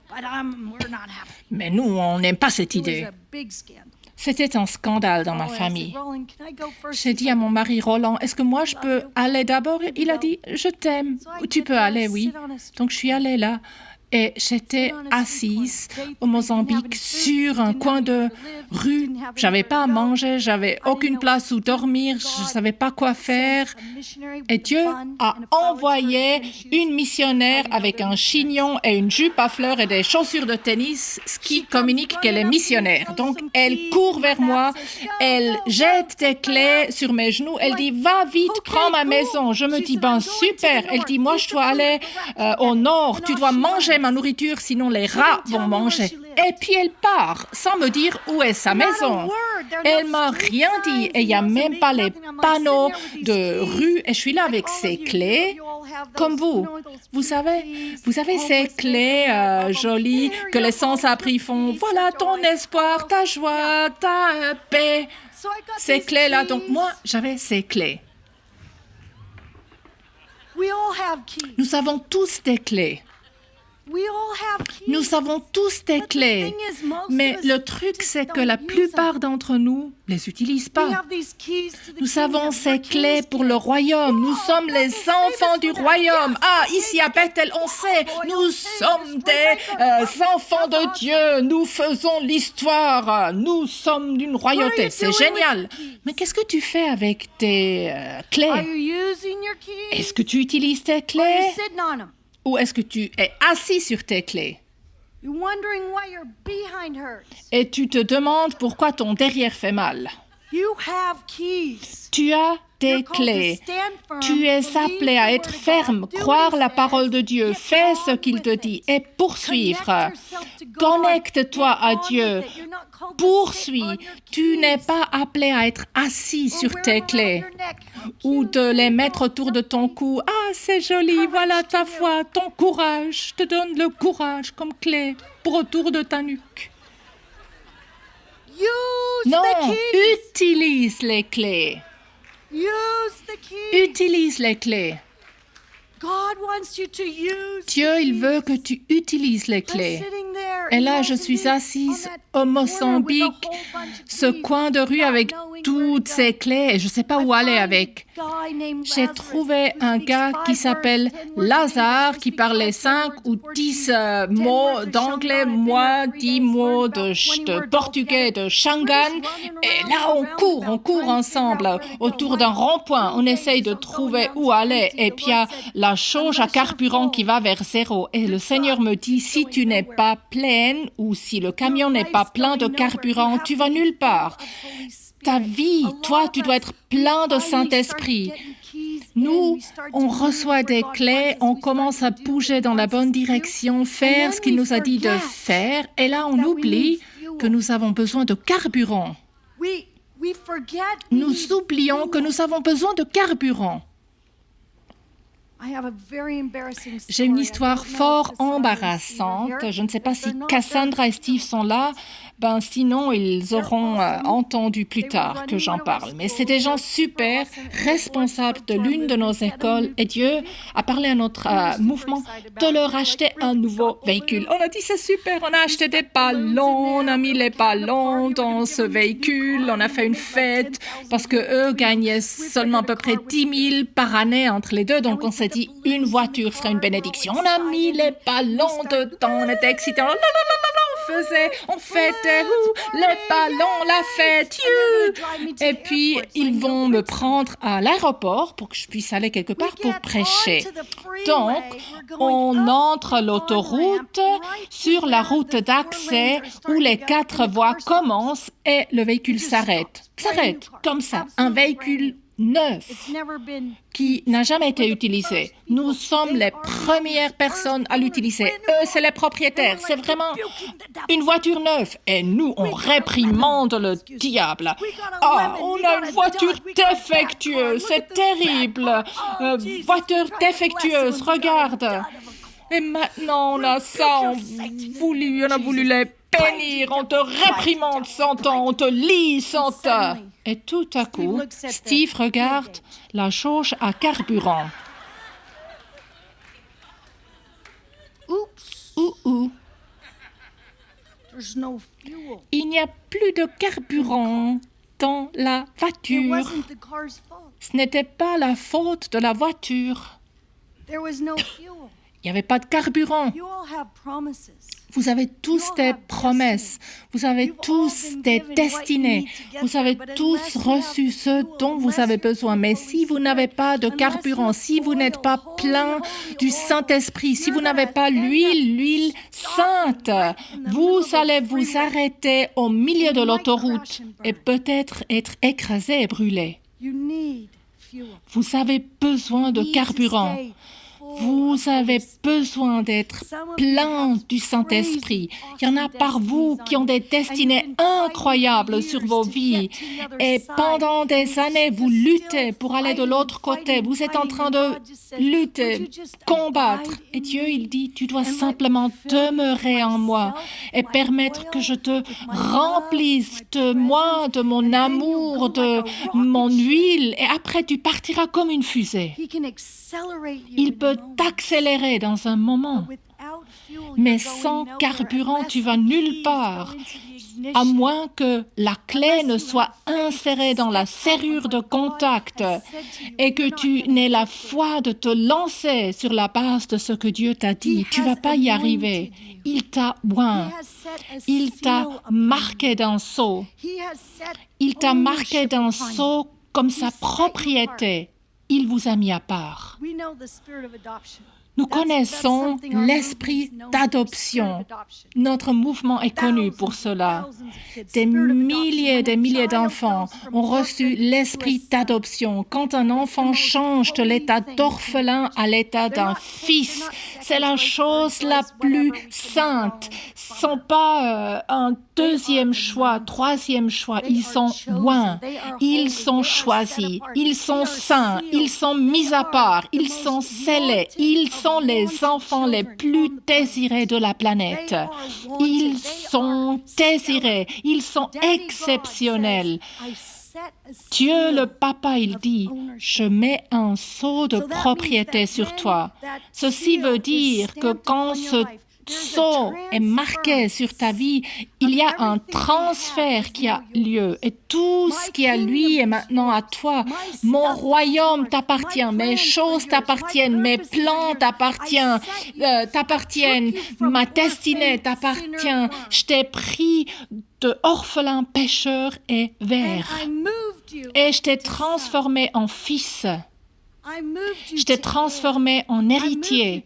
Mais nous, on n'aime pas cette idée. C'était un scandale dans ma famille. J'ai dit à mon mari Roland, est-ce que moi je peux aller d'abord? Il a dit, je t'aime. Tu peux aller, oui. Donc je suis allée là. Et j'étais assise au Mozambique sur un coin de rue. J'avais pas à manger, j'avais aucune place où dormir, je ne savais pas quoi faire. Et Dieu a envoyé une missionnaire avec un chignon et une jupe à fleurs et des chaussures de tennis, ce qui communique qu'elle est missionnaire. Donc elle court vers moi, elle jette des clés sur mes genoux, elle dit « Va vite, prends ma maison ». Je me dis « Ben super ». Elle dit « Moi je dois aller au nord, tu dois manger ma nourriture, sinon les rats vont manger. » Et puis elle part, sans me dire où est sa maison. Elle m'a rien dit, et il n'y a même pas les panneaux de rue. Et je suis là avec ces clés, comme vous. Vous avez ces clés jolies que les sans-abri font. Voilà ton espoir, ta joie, ta paix. Ces clés-là, donc moi, j'avais ces clés. Nous avons tous des clés. Nous avons tous des clés, mais le truc, c'est que la plupart d'entre nous ne les utilisent pas. Nous avons ces clés pour le royaume. Nous sommes les enfants du royaume. Ah, ici à Bethel, on sait, nous sommes des enfants de Dieu. Nous faisons l'histoire. Nous sommes d'une royauté. C'est génial. Mais qu'est-ce que tu fais avec tes clés? Est-ce que tu utilises tes clés? Ou est-ce que tu es assis sur tes clés? Et tu te demandes pourquoi ton derrière fait mal. Tu as tes clés. Tu es appelé à être ferme, croire la parole de Dieu, fais ce qu'il te dit et poursuivre. Connecte-toi à Dieu. Poursuis. Tu n'es pas appelé à être assis sur tes clés ou de les mettre autour de ton cou. Ah, c'est joli, voilà ta foi, ton courage. Je te donne le courage comme clé pour autour de ta nuque. Non, utilise les clés. Utilise les clés. Dieu, il veut que tu utilises les clés. Et là, je suis assise au Mozambique, ce coin de rue avec toutes ces clés et je ne sais pas où aller avec. J'ai trouvé un gars qui s'appelle Lazare, qui parlait 5 ou 10 mots d'anglais, moi 10 mots de portugais, de Shangan. Et là, on court ensemble autour d'un rond-point. On essaye de trouver où aller. Et puis, il y a la jauge à carburant qui va vers 0. Et le Seigneur me dit, si tu n'es pas pleine ou si le camion n'est pas plein de carburant, tu vas nulle part. Ta vie, toi, tu dois être plein de Saint-Esprit. Nous, on reçoit des clés, on commence à bouger dans la bonne direction, faire ce qu'il nous a dit de faire, et là, on oublie que nous avons besoin de carburant. Nous oublions que nous avons besoin de carburant. J'ai une histoire fort embarrassante. Je ne sais pas si Cassandra et Steve sont là. Sinon, ils auront entendu plus tard que j'en parle. Mais c'est des gens super, responsables de l'une de nos écoles. Et Dieu a parlé à notre mouvement de leur acheter un nouveau véhicule. On a dit, c'est super, on a acheté des ballons, on a mis les ballons dans ce véhicule, on a fait une fête parce qu'eux gagnaient seulement à peu près 10 000 par année entre les deux. Donc, on s'est dit, une voiture serait une bénédiction. On a mis les ballons dedans, on était excités. On fêtait, les ballons, la fête, et puis ils vont me prendre à l'aéroport pour que je puisse aller quelque part pour prêcher. Donc, on entre l'autoroute sur la route d'accès où les 4 voies commencent et le véhicule s'arrête. Comme ça, un véhicule neuf qui n'a jamais été utilisé. Nous sommes les premières personnes à l'utiliser. Eux, c'est les propriétaires. C'est vraiment une voiture neuve. Et nous, on réprimande le diable. Ah, on a une voiture défectueuse. C'est terrible. Voiture défectueuse, regarde. Et maintenant, on a ça. On a voulu les bénir. On te réprimande 100 ans. On te lit 100 ans. Et tout à coup, Steve regarde la jauge à carburant. Il n'y a plus de carburant dans la voiture. Ce n'était pas la faute de la voiture. Il n'y avait pas de carburant. Vous avez tous des promesses. Vous avez tous des destinées. Vous avez tous reçu ce dont vous avez besoin. Mais si vous n'avez pas de carburant, si vous n'êtes pas plein du Saint-Esprit, si vous n'avez pas l'huile sainte, vous allez vous arrêter au milieu de l'autoroute et peut-être être écrasé et brûlé. Vous avez besoin de carburant. Vous avez besoin d'être plein du Saint-Esprit. Il y en a par vous qui ont des destinées incroyables sur vos vies. Et pendant des années, vous luttez pour aller de l'autre côté. Vous êtes en train de lutter, combattre. Et Dieu, il dit, tu dois simplement demeurer en moi et permettre que je te remplisse de moi, de mon amour, de mon huile. Et après, tu partiras comme une fusée. Il peut t'accélérer dans un moment, mais sans carburant, tu vas nulle part, à moins que la clé ne soit insérée dans la serrure de contact et que tu n'aies la foi de te lancer sur la base de ce que Dieu t'a dit. Tu ne vas pas y arriver. Il t'a oint. Il t'a marqué d'un sceau. Il t'a marqué d'un sceau comme sa propriété. Il vous a mis à part. Nous connaissons l'esprit d'adoption. Notre mouvement est connu pour cela. Des milliers d'enfants ont reçu l'esprit d'adoption. Quand un enfant change de l'état d'orphelin à l'état d'un fils, c'est la chose la plus sainte. Ce ne sont pas un deuxième choix, troisième choix. Ils sont oints, ils sont choisis, ils sont saints, ils sont mis à part, ils sont scellés, ils sont les enfants les plus désirés de la planète. Ils sont désirés, ils sont exceptionnels. Dieu le Papa, il dit, je mets un sceau de propriété sur toi. Ceci veut dire que quand ce sceau est marqué sur ta vie, il y a un transfert qui a lieu et tout ce qui est lui est maintenant à toi. Mon royaume t'appartient, mes choses t'appartiennent, mes plans t'appartiennent, ma destinée t'appartient. Je t'ai pris de orphelin, pécheur et vert et je t'ai transformé en fils. Je t'ai transformé en héritier.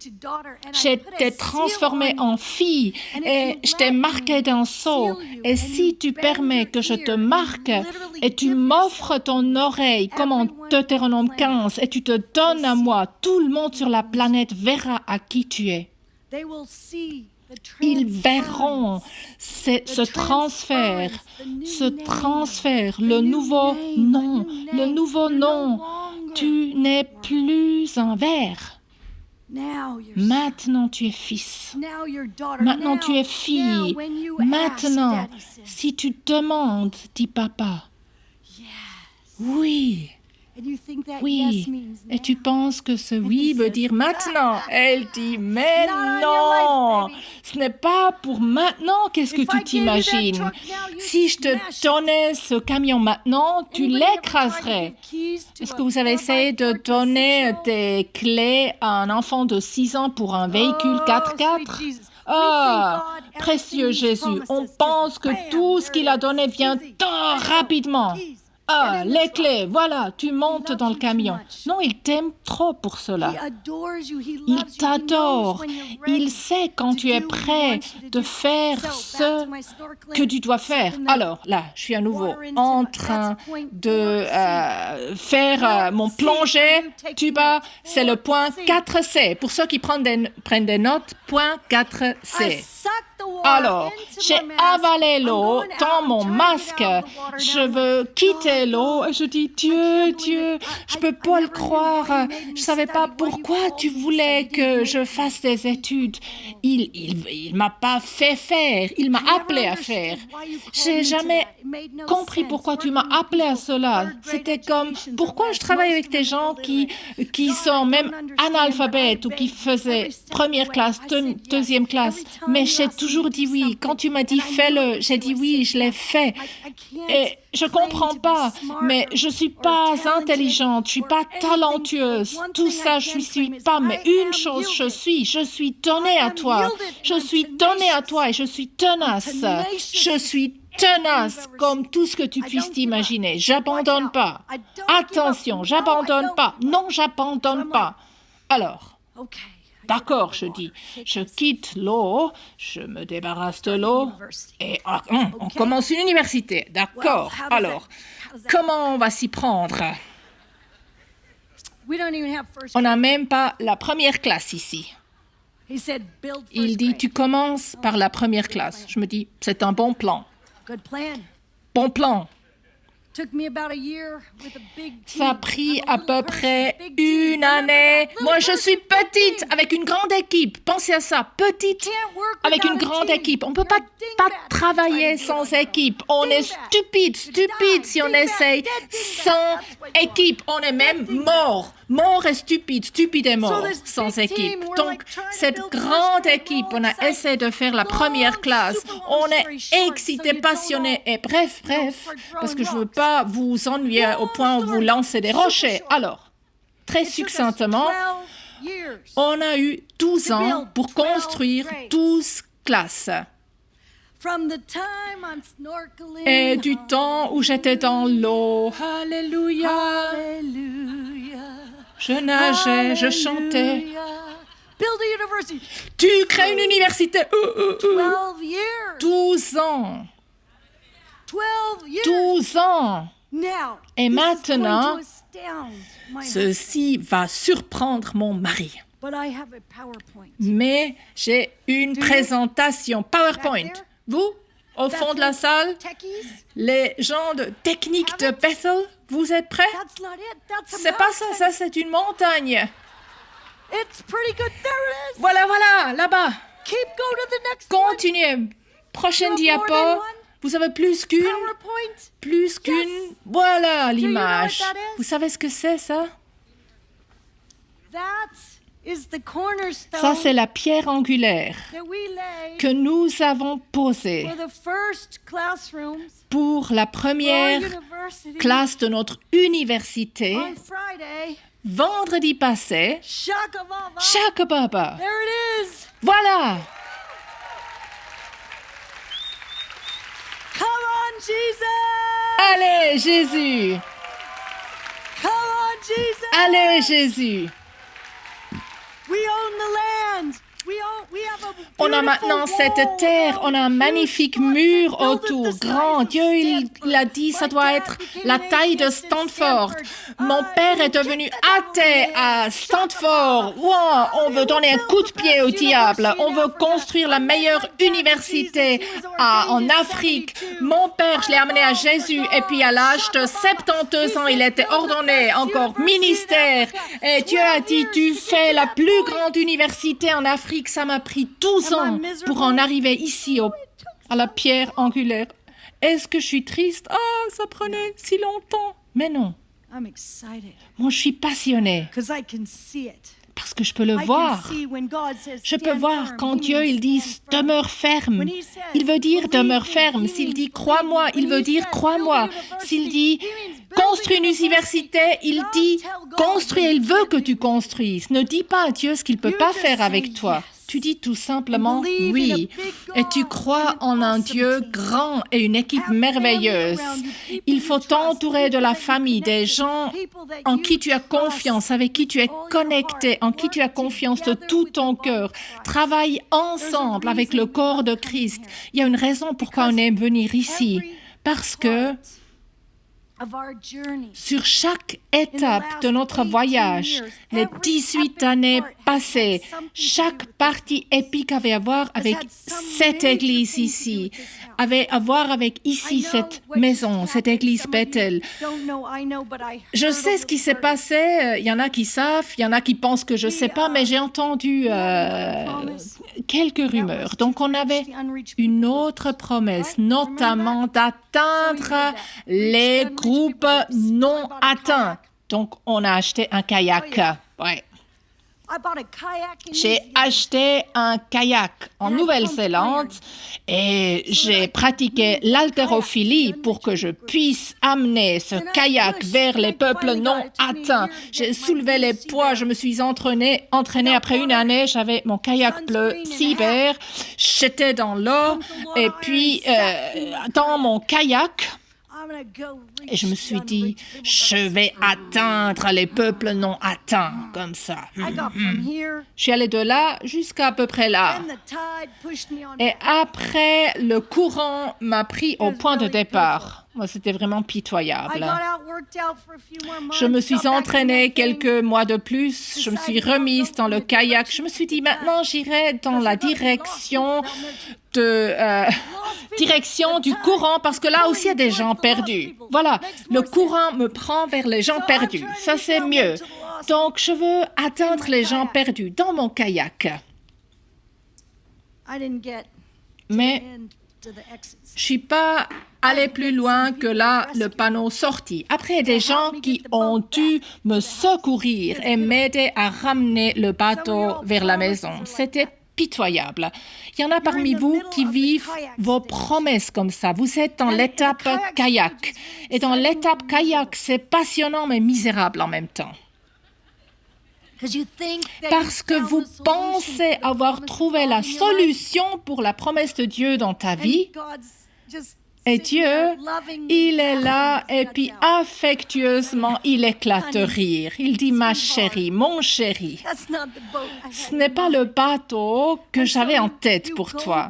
Je t'ai transformé en fille et je t'ai marqué d'un sceau. Et si tu permets que je te marque et tu m'offres ton oreille comme en Deutéronome 15 et tu te donnes à moi, tout le monde sur la planète verra à qui tu es. Ils verront ce transfert, le nouveau nom. Tu n'es plus un ver. Maintenant tu es fils. Maintenant tu es fille. Maintenant, si tu demandes, dit papa. Oui. Oui. Et tu penses que ce oui veut dire maintenant. Elle dit, mais non, ce n'est pas pour maintenant. Qu'est-ce que tu t'imagines? Si je te donnais ce camion maintenant, tu l'écraserais. Est-ce que vous avez essayé de donner tes clés à un enfant de 6 ans pour un véhicule 4x4? Ah, précieux Jésus, on pense que tout ce qu'il a donné vient tant rapidement. Ah, les clés, voilà, tu montes dans le camion. Non, il t'aime trop pour cela. Il t'adore. Il sait quand tu es prêt de faire ce que tu dois faire. Alors, là, je suis à nouveau en train de faire mon plongée. Tuba, c'est le point 4C. Pour ceux qui prennent des notes, point 4C. Alors, j'ai avalé l'eau dans mon masque. Je veux quitter l'eau et je dis, Dieu, je peux pas le croire. Je savais pas pourquoi tu voulais que je fasse des études. Il m'a pas fait faire. Il m'a appelé à faire. J'ai jamais compris pourquoi tu m'as appelé à cela. C'était comme, pourquoi je travaille avec des gens qui sont même analphabètes ou qui faisaient première classe, deuxième classe. Mais j'ai toujours dit oui. Quand tu m'as dit fais-le, j'ai dit oui, je l'ai fait. Et je comprends pas, mais je suis pas intelligente, je suis pas talentueuse. Tout ça, je suis pas. Mais une chose, je suis donnée à toi. Je suis donnée à toi et je suis tenace. Je suis tenace comme tout ce que tu puisses t'imaginer. J'abandonne pas. Attention, j'abandonne pas. Non, j'abandonne pas. Alors, d'accord, je dis, je quitte l'eau, je me débarrasse de l'eau et on commence une université. D'accord, alors, comment on va s'y prendre? On n'a même pas la première classe ici. Il dit, tu commences par la première classe. Je me dis, c'est un bon plan. Bon plan. Ça a pris à peu près une année. Moi, je suis petite avec une grande équipe. Pensez à ça, petite avec une grande équipe. On ne peut pas travailler sans équipe. On est stupide si on essaye sans équipe. On est même mort. Mort et stupide et mort sans équipe. Donc, cette grande équipe, on a essayé de faire la première classe. On est excité, passionné et bref, parce que je ne veux pas vous ennuyer au point où vous lancez des rochers. Alors, très succinctement, on a eu 12 ans pour construire 12 classes. Et du temps où j'étais dans l'eau, alléluia, je nageais, je chantais. Tu crées une université. 12 ans. 12 ans. Et maintenant, ceci va surprendre mon mari. Mais j'ai une présentation PowerPoint. Vous, au fond de la salle, les gens de technique de Bethel, vous êtes prêts? C'est pas ça, ça c'est une montagne. Voilà, là-bas. Continuez. Prochaine diapo. Vous avez plus qu'une. Voilà l'image. Vous savez ce que c'est, ça? Ça, c'est la pierre angulaire que nous avons posée pour la première classe de notre université. Vendredi passé, Shaka Baba. Voilà. Come on, Jesus. Allez, Jésus. Come on, Jesus. Allez, Jésus. We own the land. We On a maintenant cette terre, on a un magnifique mur autour, grand. Dieu, il a dit, ça doit être la taille de Stanford. Mon père est devenu athée à Stanford. Wow, on veut donner un coup de pied au diable. On veut construire la meilleure université en Afrique. Mon père, je l'ai amené à Jésus. Et puis à l'âge de 72 ans, il était ordonné, encore ministère. Et Dieu a dit, tu fais la plus grande université en Afrique. Ça m'a pris 12 ans pour en arriver ici à la pierre angulaire. Est-ce que je suis triste? Ah, ça prenait si longtemps. Mais non. Moi, je suis passionnée. Parce que je peux le voir. Je peux voir quand Dieu, il dit « demeure ferme ». Il veut dire « demeure ferme ». S'il dit « crois-moi », il veut dire « crois-moi ». S'il dit « construis une université », il dit « construis ». Il veut que tu construises. Ne dis pas à Dieu ce qu'il ne peut pas faire avec toi. Tu dis tout simplement « oui » et tu crois en un Dieu grand et une équipe merveilleuse. Il faut t'entourer de la famille, des gens en qui tu as confiance, avec qui tu es connecté, en qui tu as confiance de tout ton cœur. Travaille ensemble avec le corps de Christ. Il y a une raison pourquoi on aime venir ici. Parce que sur chaque étape de notre voyage, les 18 années passées, chaque partie épique avait à voir avec cette église ici, avait à voir avec ici cette maison, cette église Bethel. Je sais ce qui s'est passé, il y en a qui savent, il y en a qui pensent que je ne sais pas, mais j'ai entendu quelques rumeurs. Donc on avait une autre promesse, notamment d'atteindre les groupes non atteints. Donc on a acheté un kayak. Ouais. J'ai acheté un kayak en Nouvelle-Zélande et j'ai pratiqué l'haltérophilie pour que je puisse amener ce kayak vers les peuples non atteints. J'ai soulevé les poids, je me suis entraînée après une année, j'avais mon kayak bleu cyber, j'étais dans l'eau et puis dans mon kayak. Et je me suis dit, je vais atteindre les peuples non atteints, comme ça. Je suis allée de là jusqu'à à peu près là. Et après, le courant m'a pris au point de départ. Moi, c'était vraiment pitoyable. Je me suis entraînée quelques mois de plus. Je me suis remise dans le kayak. Je me suis dit, maintenant, j'irai dans la direction du courant, parce que là aussi, il y a des gens perdus. Voilà, le courant me prend vers les gens perdus. Ça, c'est mieux. Donc, je veux atteindre les gens perdus dans mon kayak. Mais je ne suis pas allée plus loin que là, le panneau sorti. Après, il y a des gens qui ont dû me secourir et m'aider à ramener le bateau vers la maison. C'était pitoyable. Il y en a parmi vous qui vivent vos promesses comme ça. Vous êtes dans l'étape kayak. Et dans l'étape kayak, c'est passionnant mais misérable en même temps. Parce que vous pensez avoir trouvé la solution pour la promesse de Dieu dans ta vie. Et Dieu, il est là et puis affectueusement, il éclate de rire. Il dit, ma chérie, mon chéri, ce n'est pas le bateau que j'avais en tête pour toi.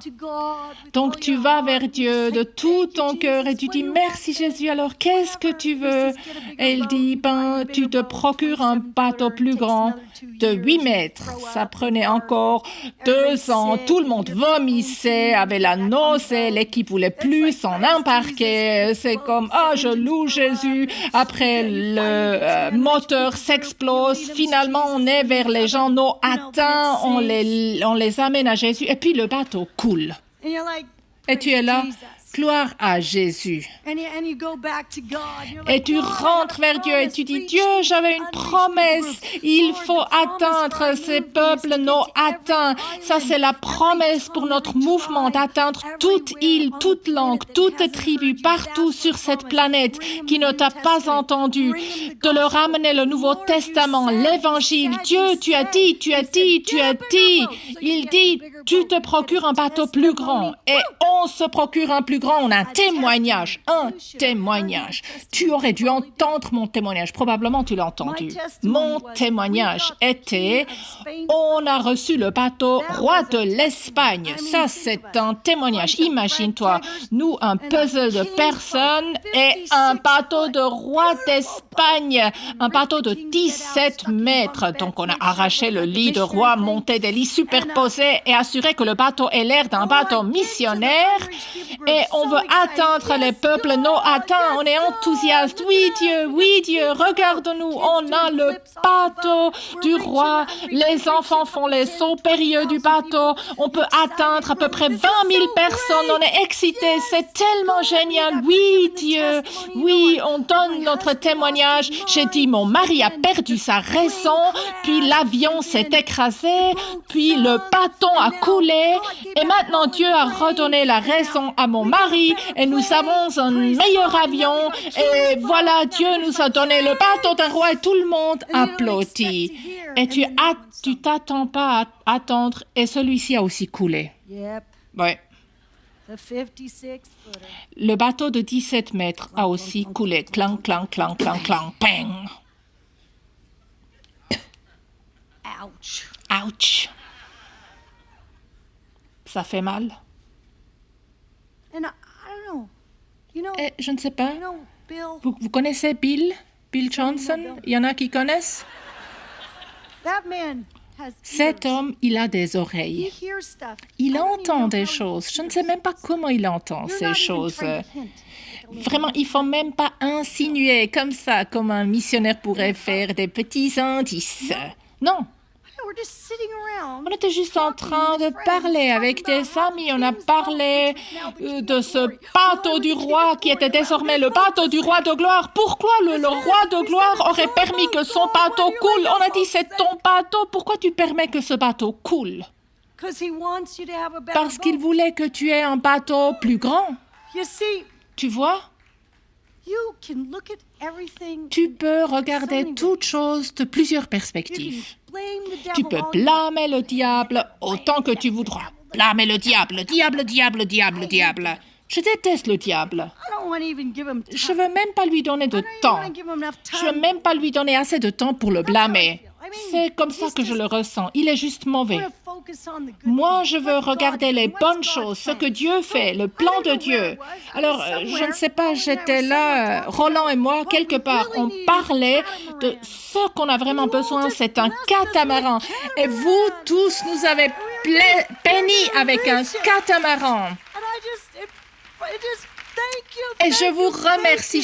Donc tu vas vers Dieu de tout ton cœur et tu dis, merci Jésus, alors qu'est-ce que tu veux? Et il dit, tu te procures un bateau plus grand de 8 mètres. Ça prenait encore 2 ans. Tout le monde vomissait, avait la nausée, l'équipe voulait plus en embarquer. C'est comme, je loue Jésus. Après, le moteur s'explose. Finalement, on est vers les gens non atteints. On les amène à Jésus. Et puis, le bateau coule. Et tu es là. Gloire à Jésus. Et tu rentres vers Dieu et tu dis, Dieu, j'avais une promesse. Il faut atteindre ces peuples non atteints. Ça, c'est la promesse pour notre mouvement d'atteindre toute île, toute langue, toute tribu, partout sur cette planète qui ne t'a pas entendu. De leur amener le Nouveau Testament, l'Évangile. Dieu, tu as dit. Il dit, tu te procures un bateau plus grand et on se procure un plus grand. On a un témoignage. Tu aurais dû entendre mon témoignage. Probablement tu l'as entendu. Mon témoignage était, on a reçu le bateau roi de l'Espagne. Ça, c'est un témoignage. Imagine-toi, nous, un puzzle de personnes et un bateau de roi d'Espagne. Un bateau de 17 mètres. Donc, on a arraché le lit de roi, monté des lits superposés et assuré que le bateau ait l'air d'un bateau missionnaire. Et on veut atteindre les peuples non atteints. On est enthousiaste. Oui, Dieu, regarde-nous. On a le bateau du roi. Les enfants font les sauts périlleux du bateau. On peut atteindre à peu près 20 000 personnes. On est excités. C'est tellement génial. Oui, Dieu. Oui, on donne notre témoignage. J'ai dit, mon mari a perdu sa raison, puis l'avion s'est écrasé, puis le bâton a coulé, et maintenant Dieu a redonné la raison à mon mari, et nous avons un meilleur avion, et voilà, Dieu nous a donné le bateau d'un roi, et tout le monde applaudit. Et tu t'attends pas à attendre, et celui-ci a aussi coulé. Oui. Le bateau de 17 mètres a aussi coulé. Clang, clang, clang, clang, clang, bang. Ouch. Ça fait mal. Et je ne sais pas. Vous connaissez Bill Johnson? Il y en a qui connaissent? Cet homme, il a des oreilles. Il entend des choses. Je ne sais même pas comment il entend ces choses. Vraiment, il ne faut même pas insinuer comme ça, comme un missionnaire pourrait faire des petits indices. Non. On était juste en train de parler avec des amis. On a parlé de ce bateau du roi qui était désormais le bateau du roi de gloire. Pourquoi le roi de gloire aurait permis que son bateau coule? On a dit, c'est ton bateau. Pourquoi tu permets que ce bateau coule? Parce qu'il voulait que tu aies un bateau plus grand. Tu vois? Tu peux regarder toute chose de plusieurs perspectives. Tu peux blâmer le diable autant que tu voudras. Blâmer le diable. Je déteste le diable. Je ne veux même pas lui donner de temps. Je ne veux même pas lui donner assez de temps pour le blâmer. C'est comme ça que je le ressens. Il est juste mauvais. Moi, je veux regarder les bonnes choses, ce que Dieu fait, le plan de Dieu. Alors, je ne sais pas, j'étais là, Roland et moi, quelque part, on parlait de ce qu'on a vraiment besoin, c'est un catamaran. Et vous tous, nous avez béni avec un catamaran. Et je vous remercie,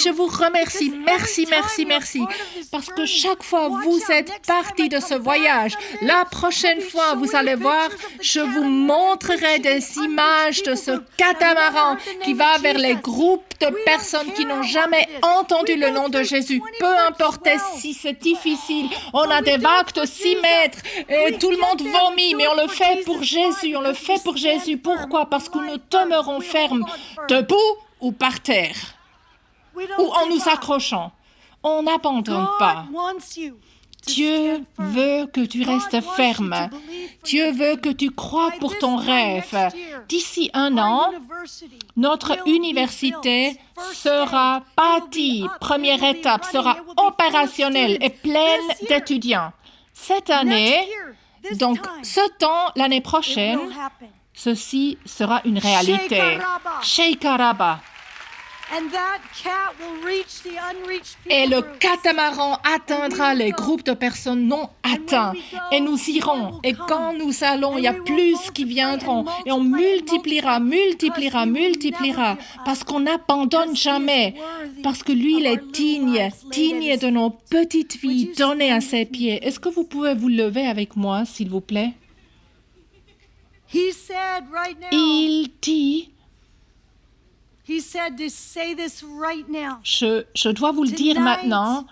merci, parce que chaque fois vous êtes partis de ce voyage, la prochaine fois, vous allez voir, je vous montrerai des images de ce catamaran qui va vers les groupes de personnes qui n'ont jamais entendu le nom de Jésus. Peu importe si c'est difficile, on a des vagues de 6 mètres et tout le monde vomit, mais on le fait pour Jésus, Pourquoi? Parce que nous demeurons fermes, debout ou par terre, ou en nous accrochant. On n'abandonne pas. Dieu veut que tu restes ferme. Dieu veut que tu crois pour ton rêve. D'ici 1 an, notre université sera bâtie. Première étape sera opérationnelle et pleine d'étudiants. Cette année, donc ce temps, l'année prochaine, ceci sera une réalité. Sheikaraba. Et le catamaran atteindra les groupes de personnes non atteints. Et nous irons. Et quand nous allons, il y a plus qui viendront. Et on multipliera. Parce qu'on n'abandonne jamais. Parce que lui, il est digne de nos petites vies données à ses pieds. Est-ce que vous pouvez vous lever avec moi, s'il vous plaît? Il dit, je dois vous le dire maintenant,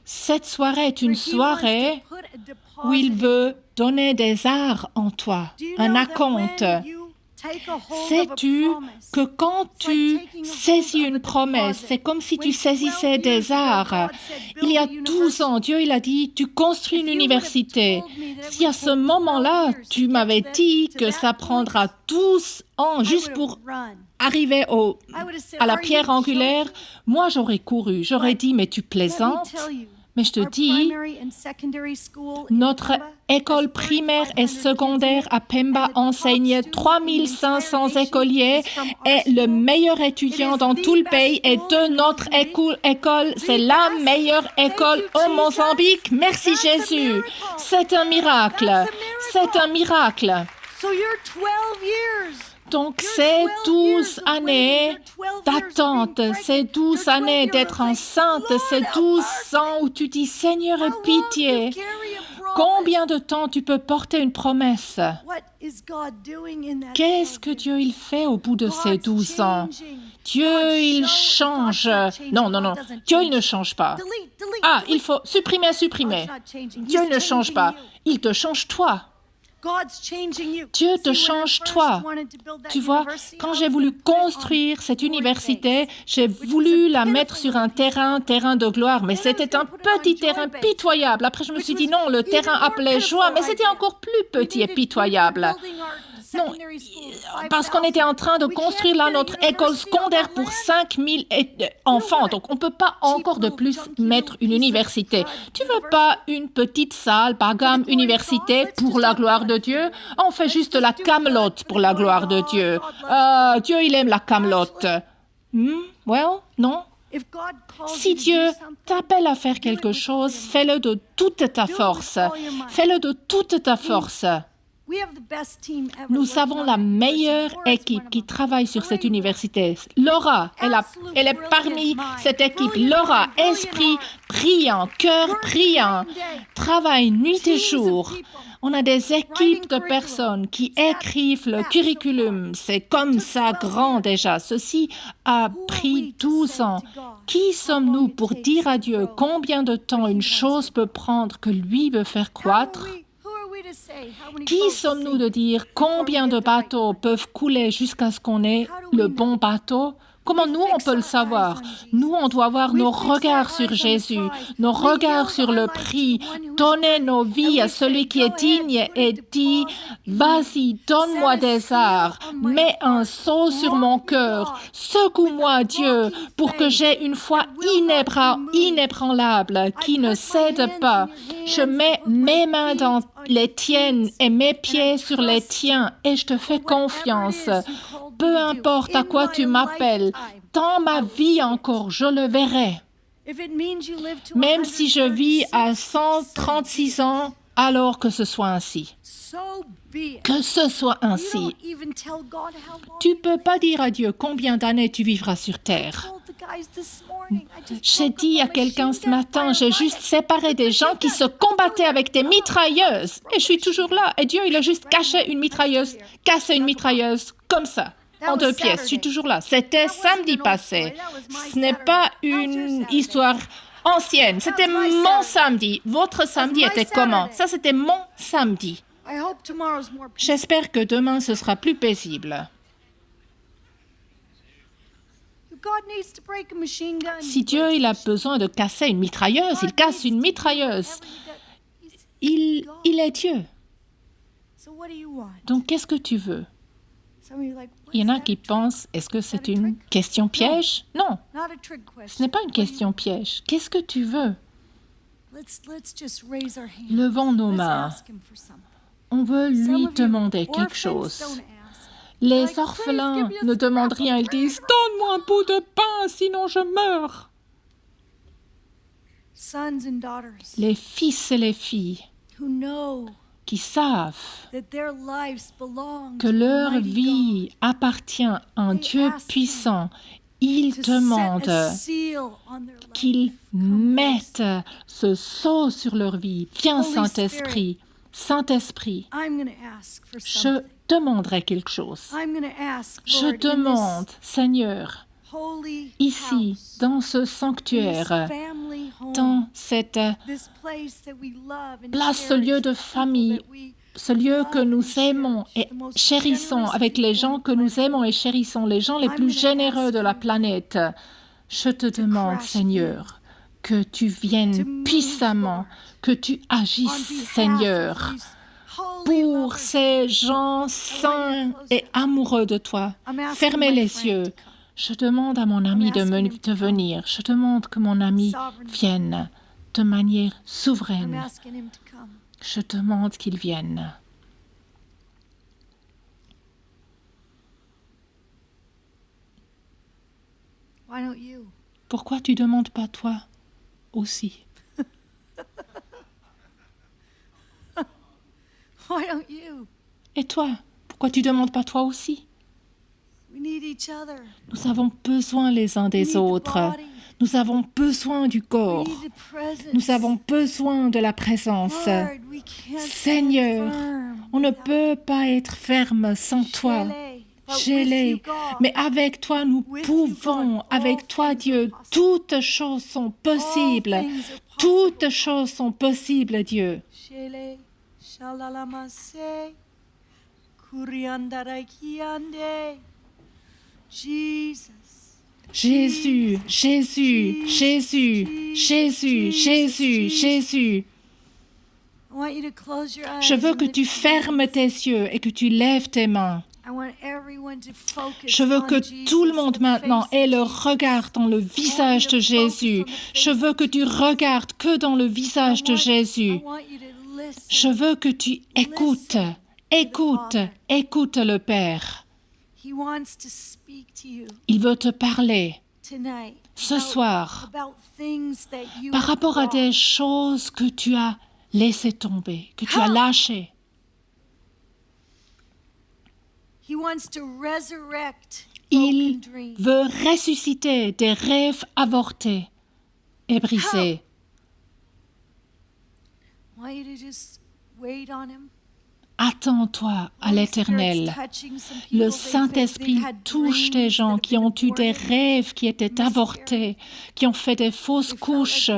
cette soirée est une soirée où il veut donner des arts en toi, un acompte. Sais-tu que quand tu saisis une promesse, c'est comme si tu saisissais des arts. Il y a 12 ans, Dieu il a dit, tu construis une université. Si à ce moment-là, tu m'avais dit que ça prendra 12 ans juste pour arriver à la pierre angulaire, moi j'aurais couru. J'aurais dit, mais tu plaisantes? Mais je te dis, notre école primaire et secondaire à Pemba enseigne 3500 écoliers et le meilleur étudiant dans tout le pays est de notre école. C'est la meilleure école au Mozambique. Merci Jésus. C'est un miracle. C'est un miracle. Donc, ces 12 années d'attente, ces 12 années d'être enceinte, ces 12 ans où tu dis « Seigneur, aie pitié », combien de temps tu peux porter une promesse? Qu'est-ce que Dieu il fait au bout de ces 12 ans? Dieu, il change. Non, Dieu, il ne change pas. Ah, il faut supprimer. Dieu ne change pas. Il te change toi. Dieu te change toi. Tu vois, quand j'ai voulu construire cette université, j'ai voulu la mettre sur un terrain de gloire, mais c'était un petit terrain pitoyable. Après, je me suis dit non, le terrain appelait joie, mais c'était encore plus petit et pitoyable. Non, parce qu'on était en train de construire là notre école secondaire pour 5000 enfants. Donc, on ne peut pas encore de plus mettre une université. Tu veux pas une petite salle, bas gamme, université pour la gloire de Dieu? On fait juste la camelote pour la gloire de Dieu. Dieu, il aime la camelote. Non? Si Dieu t'appelle à faire quelque chose, fais-le de toute ta force. Fais-le de toute ta force. Nous avons la meilleure équipe qui travaille sur cette université. Laura, elle est parmi cette équipe. Laura, esprit brillant, cœur brillant, travaille nuit et jour. On a des équipes de personnes qui écrivent le curriculum. C'est comme ça grand déjà. Ceci a pris 12 ans. Qui sommes-nous pour dire à Dieu combien de temps une chose peut prendre que lui veut faire croître? Qui sommes-nous de dire combien de bateaux peuvent couler jusqu'à ce qu'on ait le bon bateau? Comment nous, on peut le savoir? Nous, on doit avoir nos regards sur Jésus, nos regards sur le prix, donner nos vies à celui qui est digne et dit « Vas-y, donne-moi des arts, mets un sceau sur mon cœur, secoue-moi, Dieu, pour que j'aie une foi inébranlable qui ne cède pas. Je mets mes mains dans les tiennes et mes pieds sur les tiens et je te fais confiance. Peu importe à quoi tu m'appelles, dans ma vie encore, je le verrai. Même si je vis à 136 ans, alors que ce soit ainsi. Que ce soit ainsi. Tu ne peux pas dire à Dieu combien d'années tu vivras sur terre. J'ai dit à quelqu'un ce matin, j'ai juste séparé des gens qui se combattaient avec des mitrailleuses. Et je suis toujours là. Et Dieu, il a juste cassé une mitrailleuse comme ça. En 2 pièces. Je suis toujours là. C'était samedi passé. Ce n'est pas une histoire ancienne. C'était mon samedi. Votre samedi était comment? Ça, c'était mon samedi. J'espère que demain, ce sera plus paisible. Si Dieu il a besoin de casser une mitrailleuse, il casse une mitrailleuse. Il est Dieu. Donc, qu'est-ce que tu veux? Il y en a qui pensent, est-ce que c'est une question piège? Non, ce n'est pas une question piège. Qu'est-ce que tu veux? Levons nos mains. On veut lui demander quelque chose. Les orphelins ne demandent rien, ils disent « Donne-moi un bout de pain, sinon je meurs ». Les fils et les filles qui savent que leur vie appartient à un Dieu puissant, ils demandent qu'ils mettent ce sceau sur leur vie. Viens, Saint-Esprit. Saint-Esprit, je demanderai quelque chose. Je demande, Seigneur, ici, dans ce sanctuaire, dans cette place, ce lieu de famille ce lieu que nous aimons et chérissons, avec les gens que nous aimons et chérissons, les gens les plus généreux de la planète. Je te demande, Seigneur, que tu viennes puissamment, que tu agisses, Seigneur, pour ces gens saints et amoureux de toi. Fermez les yeux. Je demande à mon ami de venir. Je demande que mon ami vienne de manière souveraine. Je demande qu'il vienne. Pourquoi tu ne demandes pas toi aussi? Et toi, pourquoi tu ne demandes pas toi aussi? Nous avons besoin les uns des autres. Nous avons besoin du corps. Nous avons besoin de la présence. Seigneur, on ne peut pas être ferme sans toi. Gêlé. Mais avec toi, nous pouvons. Avec toi, Dieu, toutes choses sont possibles. Toutes choses sont possibles, Dieu. Jésus, Jésus, Jésus, Jésus, Jésus, Jésus. Je veux que tu fermes tes yeux et que tu lèves tes mains. Je veux que tout le monde maintenant ait le regard dans le visage de Jésus. Je veux que tu regardes que dans le visage de Jésus. Je veux que tu écoutes, écoute le Père. Il veut te parler ce soir par rapport à des choses que tu as laissées tomber, que tu as lâchées. Il veut ressusciter des rêves avortés et brisés. Attends-toi à l'Éternel. Le Saint-Esprit touche des gens qui ont eu des rêves qui étaient avortés, qui ont fait des fausses couches.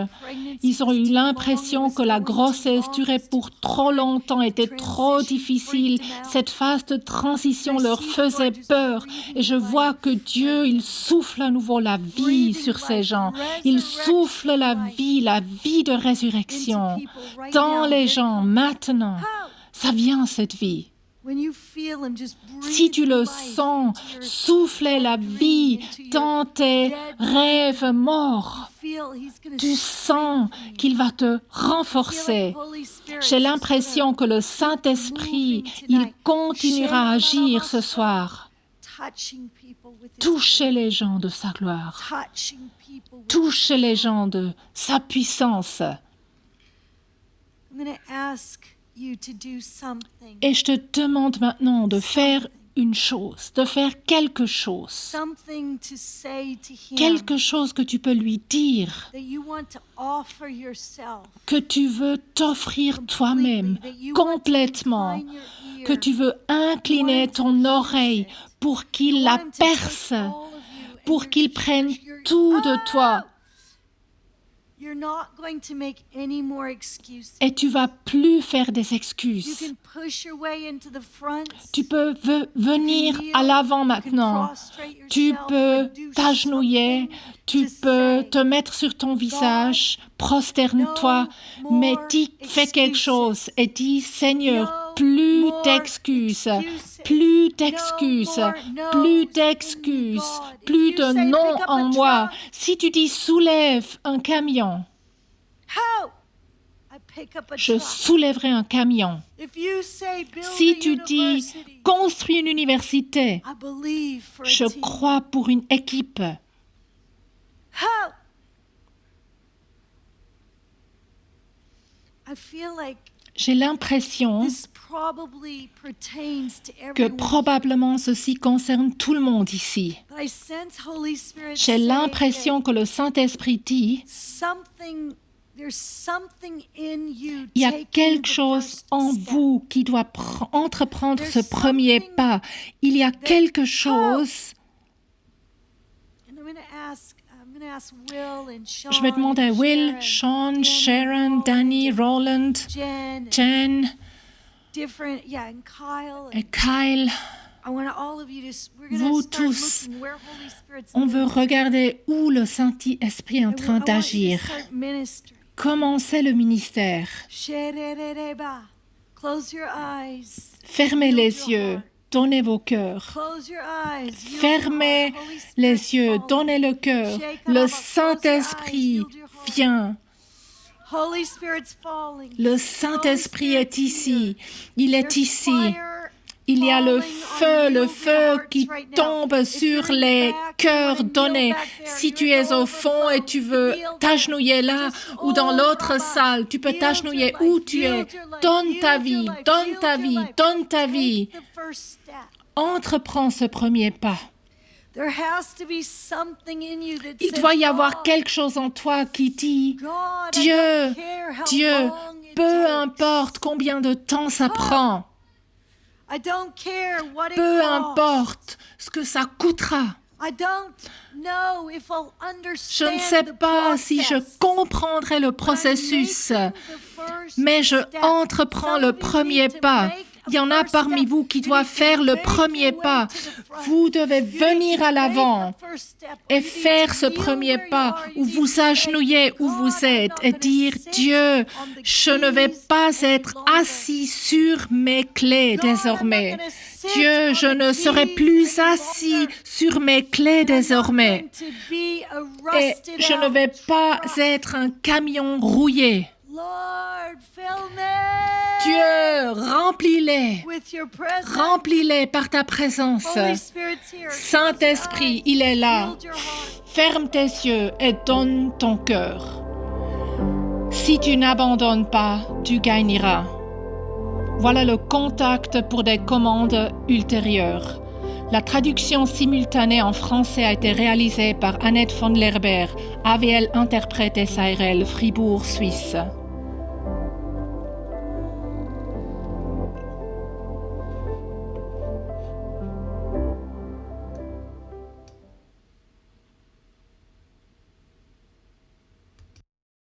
Ils ont eu l'impression que la grossesse durait pour trop longtemps, était trop difficile. Cette phase de transition leur faisait peur. Et je vois que Dieu, il souffle à nouveau la vie sur ces gens. Il souffle la vie de résurrection dans les gens maintenant. Ça vient, cette vie. Si tu le sens, souffler la vie dans tes rêves morts, tu sens qu'il va te renforcer. J'ai l'impression que le Saint-Esprit, il continuera à agir ce soir. Toucher les gens de sa gloire. Toucher les gens de sa puissance. Et je te demande maintenant de faire une chose, de faire quelque chose. Quelque chose que tu peux lui dire, que tu veux t'offrir toi-même complètement, que tu veux incliner ton oreille pour qu'il la perce, pour qu'il prenne tout de toi. Et tu vas plus faire des excuses. Tu peux venir à l'avant maintenant. Tu peux t'agenouiller, tu peux te mettre sur ton visage, prosterne-toi, mais fais quelque chose et dis, Seigneur, plus d'excuses, plus d'excuses, plus d'excuses, plus de non en moi. Si tu dis soulève un camion, je soulèverai un camion. Si tu dis construis une université, je crois pour une équipe. J'ai l'impression que probablement ceci concerne tout le monde ici. J'ai l'impression que le Saint-Esprit dit, il y a quelque chose en vous qui doit entreprendre ce premier pas. Il y a quelque chose. Je vais demander à Will, Sean, Sharon, Danny, Roland, Jen, different, yeah, and Kyle. Et Kyle, I want all of you to, we're going vous to start tous, looking where Holy Spirit's on veut moving. regarder où le Saint-Esprit est en I train want you to d'agir. start ministering. Comment c'est le ministère? Sherereba. Close your eyes. Fermez Yield les your yeux, heart. donnez vos cœurs. Close your eyes. Yield your Fermez heart. Holy Spirit's les yeux, falling. donnez le cœur. Le Saint-Esprit vient. Holy Spirit's falling. Le Saint-Esprit est ici. Il est There's ici. fire Il y a le falling on feu yielded qui hearts right now. tombe If sur you're in les back, cœurs you wanna kneel donnés. back there. Si You're tu in es the au fond et tu veux kneel t'agenouiller there. là Just, ou dans l'autre Rabba, salle, tu peux yield your t'agenouiller life, où tu es. yield your life, Donne ta yield your vie, life, donne yield ta your vie, life. donne ta Take vie. the first step. Entreprends ce premier pas. There has to be something in you that Il says, doit y avoir God, quelque chose en toi qui dit, God, I Dieu, don't care how Dieu, long it peu takes. importe combien de temps ça prend, I don't care what it peu costs. importe ce que ça coûtera. I don't know if I'll Je ne understand sais the pas si je process, comprendrai le but I'm processus, making the first mais je step. entreprends Some le of you premier need to pas. make a Il y en a first parmi step. vous qui You doivent need to faire le make premier your way pas. to the front. Vous devez You need venir to à make l'avant the first step, or et you need faire to ce kneel premier where you pas, are. You ou need vous to say, agenouiller où God, vous I'm êtes not et gonna dire, sit Dieu, on the je ne vais keys pas any être longer. assis sur mes clés God, I'm not désormais. gonna sit Dieu, on je the ne serai keys plus any assis longer. sur mes clés And I'm not désormais. going to be a Et rusted je ne vais out pas truck. être un camion rouillé. Lord, fill me Dieu, remplis-les. with your presence. Remplis-les par ta présence. Holy Spirit's here. Saint-Esprit, Close your il est eyes. là. Yield your heart. Ferme tes yeux et donne ton cœur. Si tu n'abandonnes pas, tu gagneras. Voilà le contact pour des commandes ultérieures. La traduction simultanée en français a été réalisée par Annette von Lerber, AVL interprète SARL, Fribourg, Suisse.